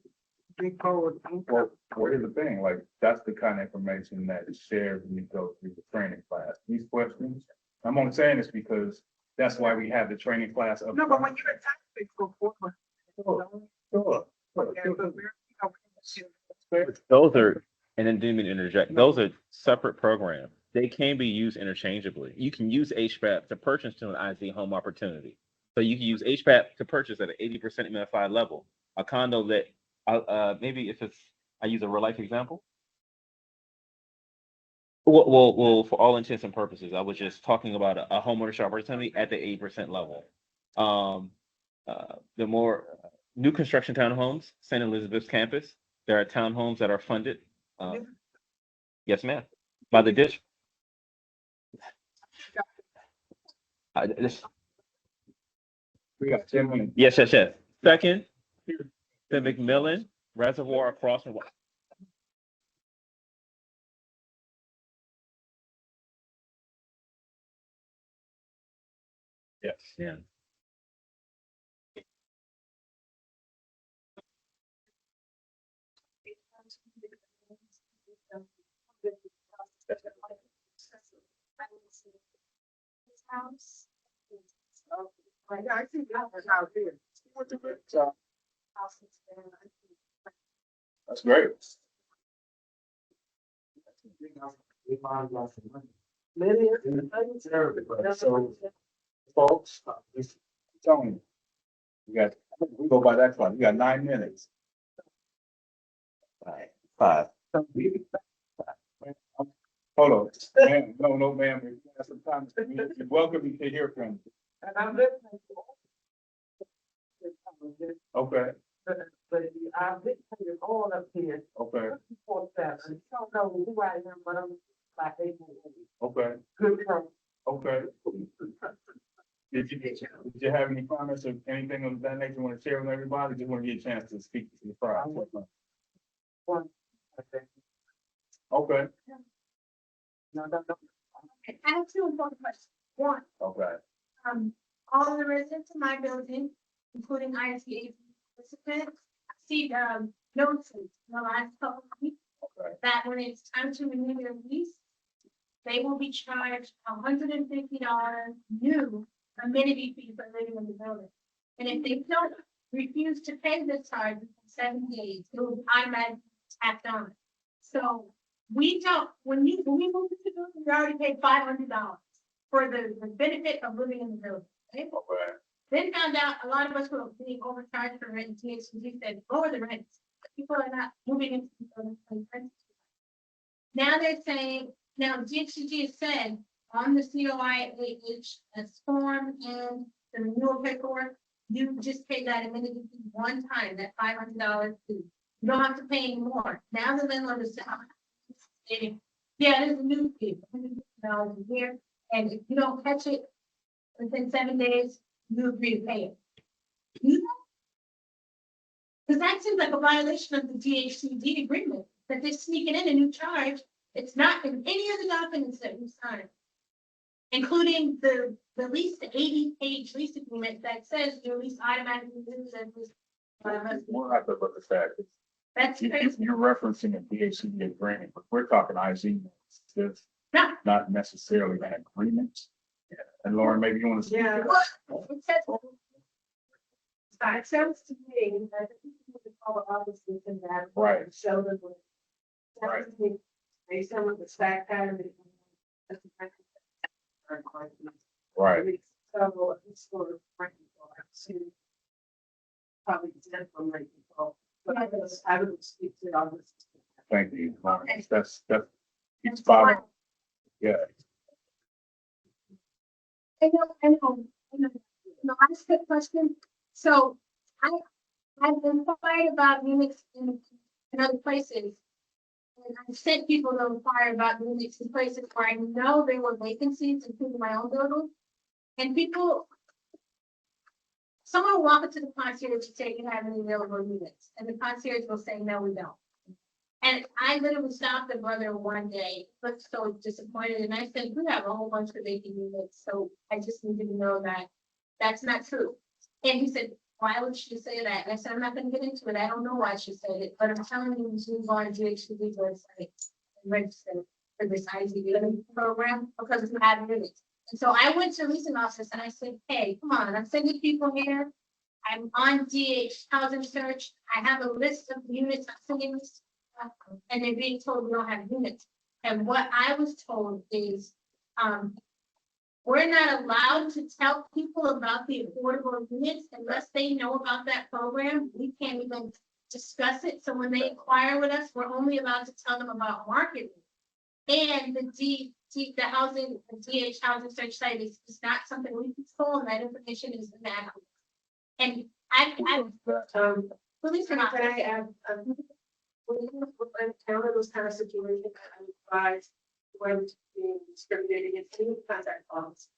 big code. Well, here's the thing, like, that's the kind of information that is shared when you go through the training class. These questions, I'm only saying this because that's why we have the training class. No, but when you're a tax base go forward. Sure. those are and then didn't mean to interject. Those are separate programs. They can be used interchangeably. You can use HVAP to purchase to an IZ home opportunity. So you can use HVAP to purchase at an 80% MFI level. A condo that, maybe if it's, I use a real life example. Well, for all intents and purposes, I was just talking about a homeownership opportunity at the 80% level. The more new construction townhomes, St. Elizabeth's campus, there are townhomes that are funded. Yes, ma'am, by the district. We got 10 minutes. Yes. Second, the McMillan Reservoir across from. Yes. Yeah. House. I see that out here. That's great. So, folks, just telling you, we go by that clock. You got 9 minutes. Five. Hold on, ma'am. No, ma'am. We have some time. You're welcome to hear from you. And I'm listening. Okay, But I've been all up here. okay, 24/7. Don't know who I am, but I'm like 8. okay, Good from. okay. Did you have any comments or anything of that nature you want to share with everybody? Just want to get a chance to speak to the crowd. One. Okay, No. Okay, I have two important questions. One, okay, all the residents in my building, including ICA participants, see, notices in the last couple of weeks okay, that when it's time to renew their lease, they will be charged $150 new amenity fee for living in the building. And if they don't refuse to pay this charge within 7 days, it will be automatically tacked on. So we don't, when we moved into the building, we already paid $500 for the benefit of living in the building. Okay? okay, Then found out a lot of us were being overcharged for rent. DHCD said lower the rents. People are not moving into the building. Paying rent. Now they're saying, now DHCD has said on the COIH form and the renewal paperwork, you just pay that amenity fee one time, that $500 fee. You don't have to pay any more. Now the landlord is saying, yeah, there's a new fee, $150 a year, and if you don't catch it within 7 days, you agree to pay it. Because that seems like a violation of the DHCD agreement, that they're sneaking in a new charge. It's not in any of the documents that we signed, including the lease, the 80-page lease agreement that says your lease automatically moves and this. we're not talking about the fact. That's crazy. You're referencing a DHCD agreement, but we're talking IZ. It's No. not necessarily an agreement. And Lauren, maybe you want to speak to that? It says, It sounds to me that the people who call offices and that. Right. Show them. Right. Based on the stack pattern. Right, So it's sort of probably definitely, but I would speak to others. thank you, Lauren. That's, it's fine. Yeah, I know. The last quick question. So I've inquired about units in other places. And I've sent people to inquire about units in places where I know there were vacancies, including my own building. And someone will walk up to the concierge and say, you have any available units? And the concierge will say, no, we don't. And I literally stopped the brother one day, looked so disappointed, and I said, we have a whole bunch of vacant units, so I just need you to know that that's not true. And he said, why would she say that? And I said, I'm not gonna get into it. I don't know why she said it, but I'm telling you, you go on DHCD website and register for this IZ program because we have units. And so I went to the leasing office and I said, hey, come on, I'm sending people here. I'm on DH Housing Search. I have a list of units I'm sending this And they're being told we don't have units. And what I was told is, we're not allowed to tell people about the affordable units unless they know about that program. We can't even discuss it. So when they inquire with us, we're only allowed to tell them about marketing. And the housing, the DH housing search site is not something we control, and that information is inaccurate. And police are not. Can I add, when you encounter those kind of situations, I advise when to be discriminated against any contact office.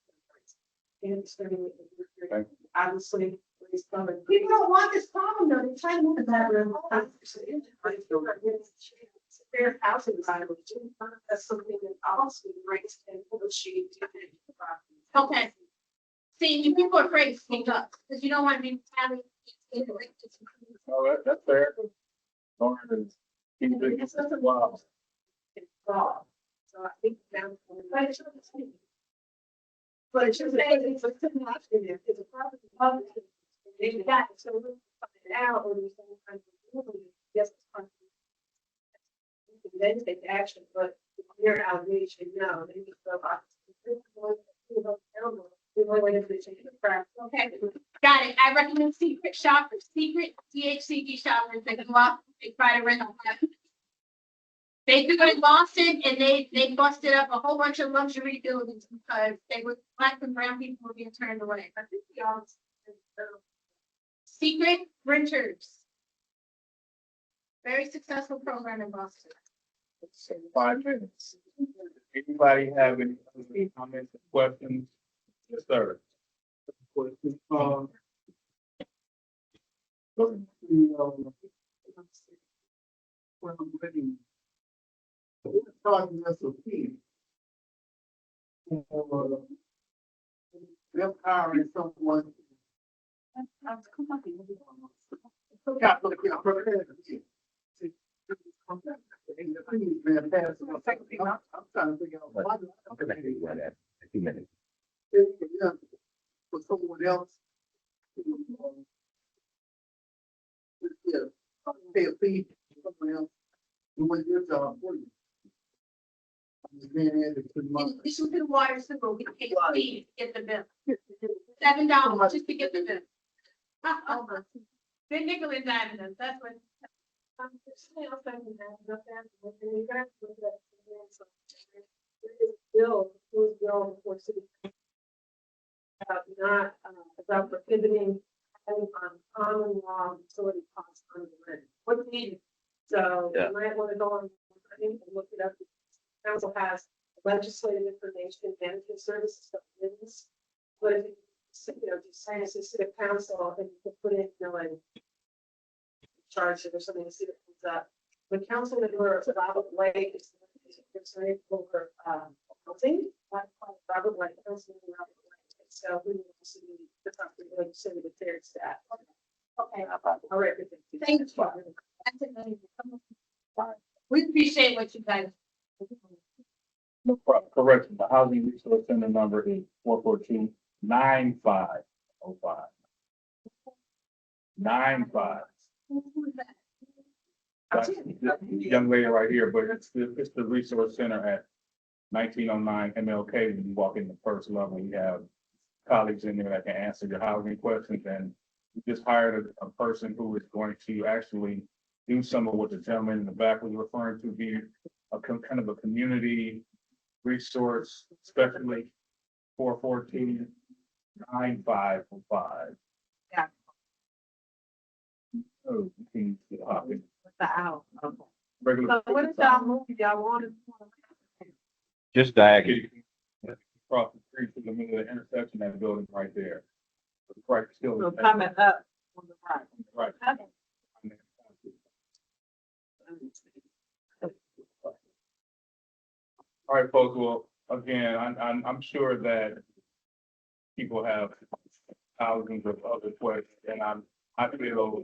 And discriminate, obviously, it's covered. People don't want this problem though. They're trying to move that room. Fair housing violation, that's something that also breaks and negotiate. Okay. See, you people are afraid to speak up because you don't want to be having. Oh, that's fair. It's not a law. It's law. So I think that's. But it should say it's a option, it's a property policy. They got it, so we'll find it out or there's some kind of. Yes, it's fine. You can then take action, but your allegation, no, they just go off. The only way to change the practice. Okay, got it. I recommend secret shoppers, secret DHCD shoppers that go out, they try to rent a flat. They do it in Boston and they busted up a whole bunch of luxury buildings because they were black and brown people were being turned away. I think we all. Secret renters. Very successful program in Boston. 5 minutes. Anybody have any comments or questions? Yes, sir. When I'm ready. We're talking SOP. Them hiring someone. Yeah, look, yeah, prepared. I'm trying to figure out. why- Yeah, for someone else. Yeah, pay a fee for someone else. Doing your job for you. Just being in it pretty much. In addition to the water sewer, we pay a fee to get the bill. $7 just to get the bill. Good nickel is out of them, that's what. Bill, who's bill for city. Not, about prohibiting on common law utility costs on the rent. What's needed? So Yeah. you might want to go on, I think, and look it up. Council has legislative information management services stuff in this. But if you just sign as a city council, and you can put in, like charge it or something to see what comes up. The council that we're Robert White is concerned over housing. Robert White, Councilman Robert White. So we need to see the property legislative affairs that. Okay, all right. Thank you. That's it. We appreciate what you guys. Correction, the housing resource center number is 442-9505. 95. That's the young lady right here, but it's the resource center at 1909 MLK. When you walk in the first level, you have colleagues in there that can answer your housing questions, and we just hired a person who is going to actually do some of what the gentleman in the back was referring to, be a kind of a community resource, especially 442-9505. Yeah. Oh, you can hop in. The owl. Okay. Regular. So what is y'all movie y'all wanted? Just diagonal. Across the street to the middle of the intersection, that building right there. Right, still. So coming up on the right. Right. Okay. All right, folks, well, again, I'm sure that people have thousands of other questions, and I feel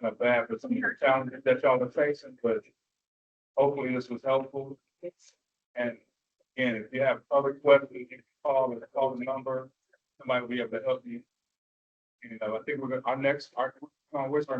kind of bad for some of the challenges that y'all are facing, but hopefully this was helpful. And again, if you have other questions, you can call the number. Somebody will be able to help you. And I think we're gonna, where's our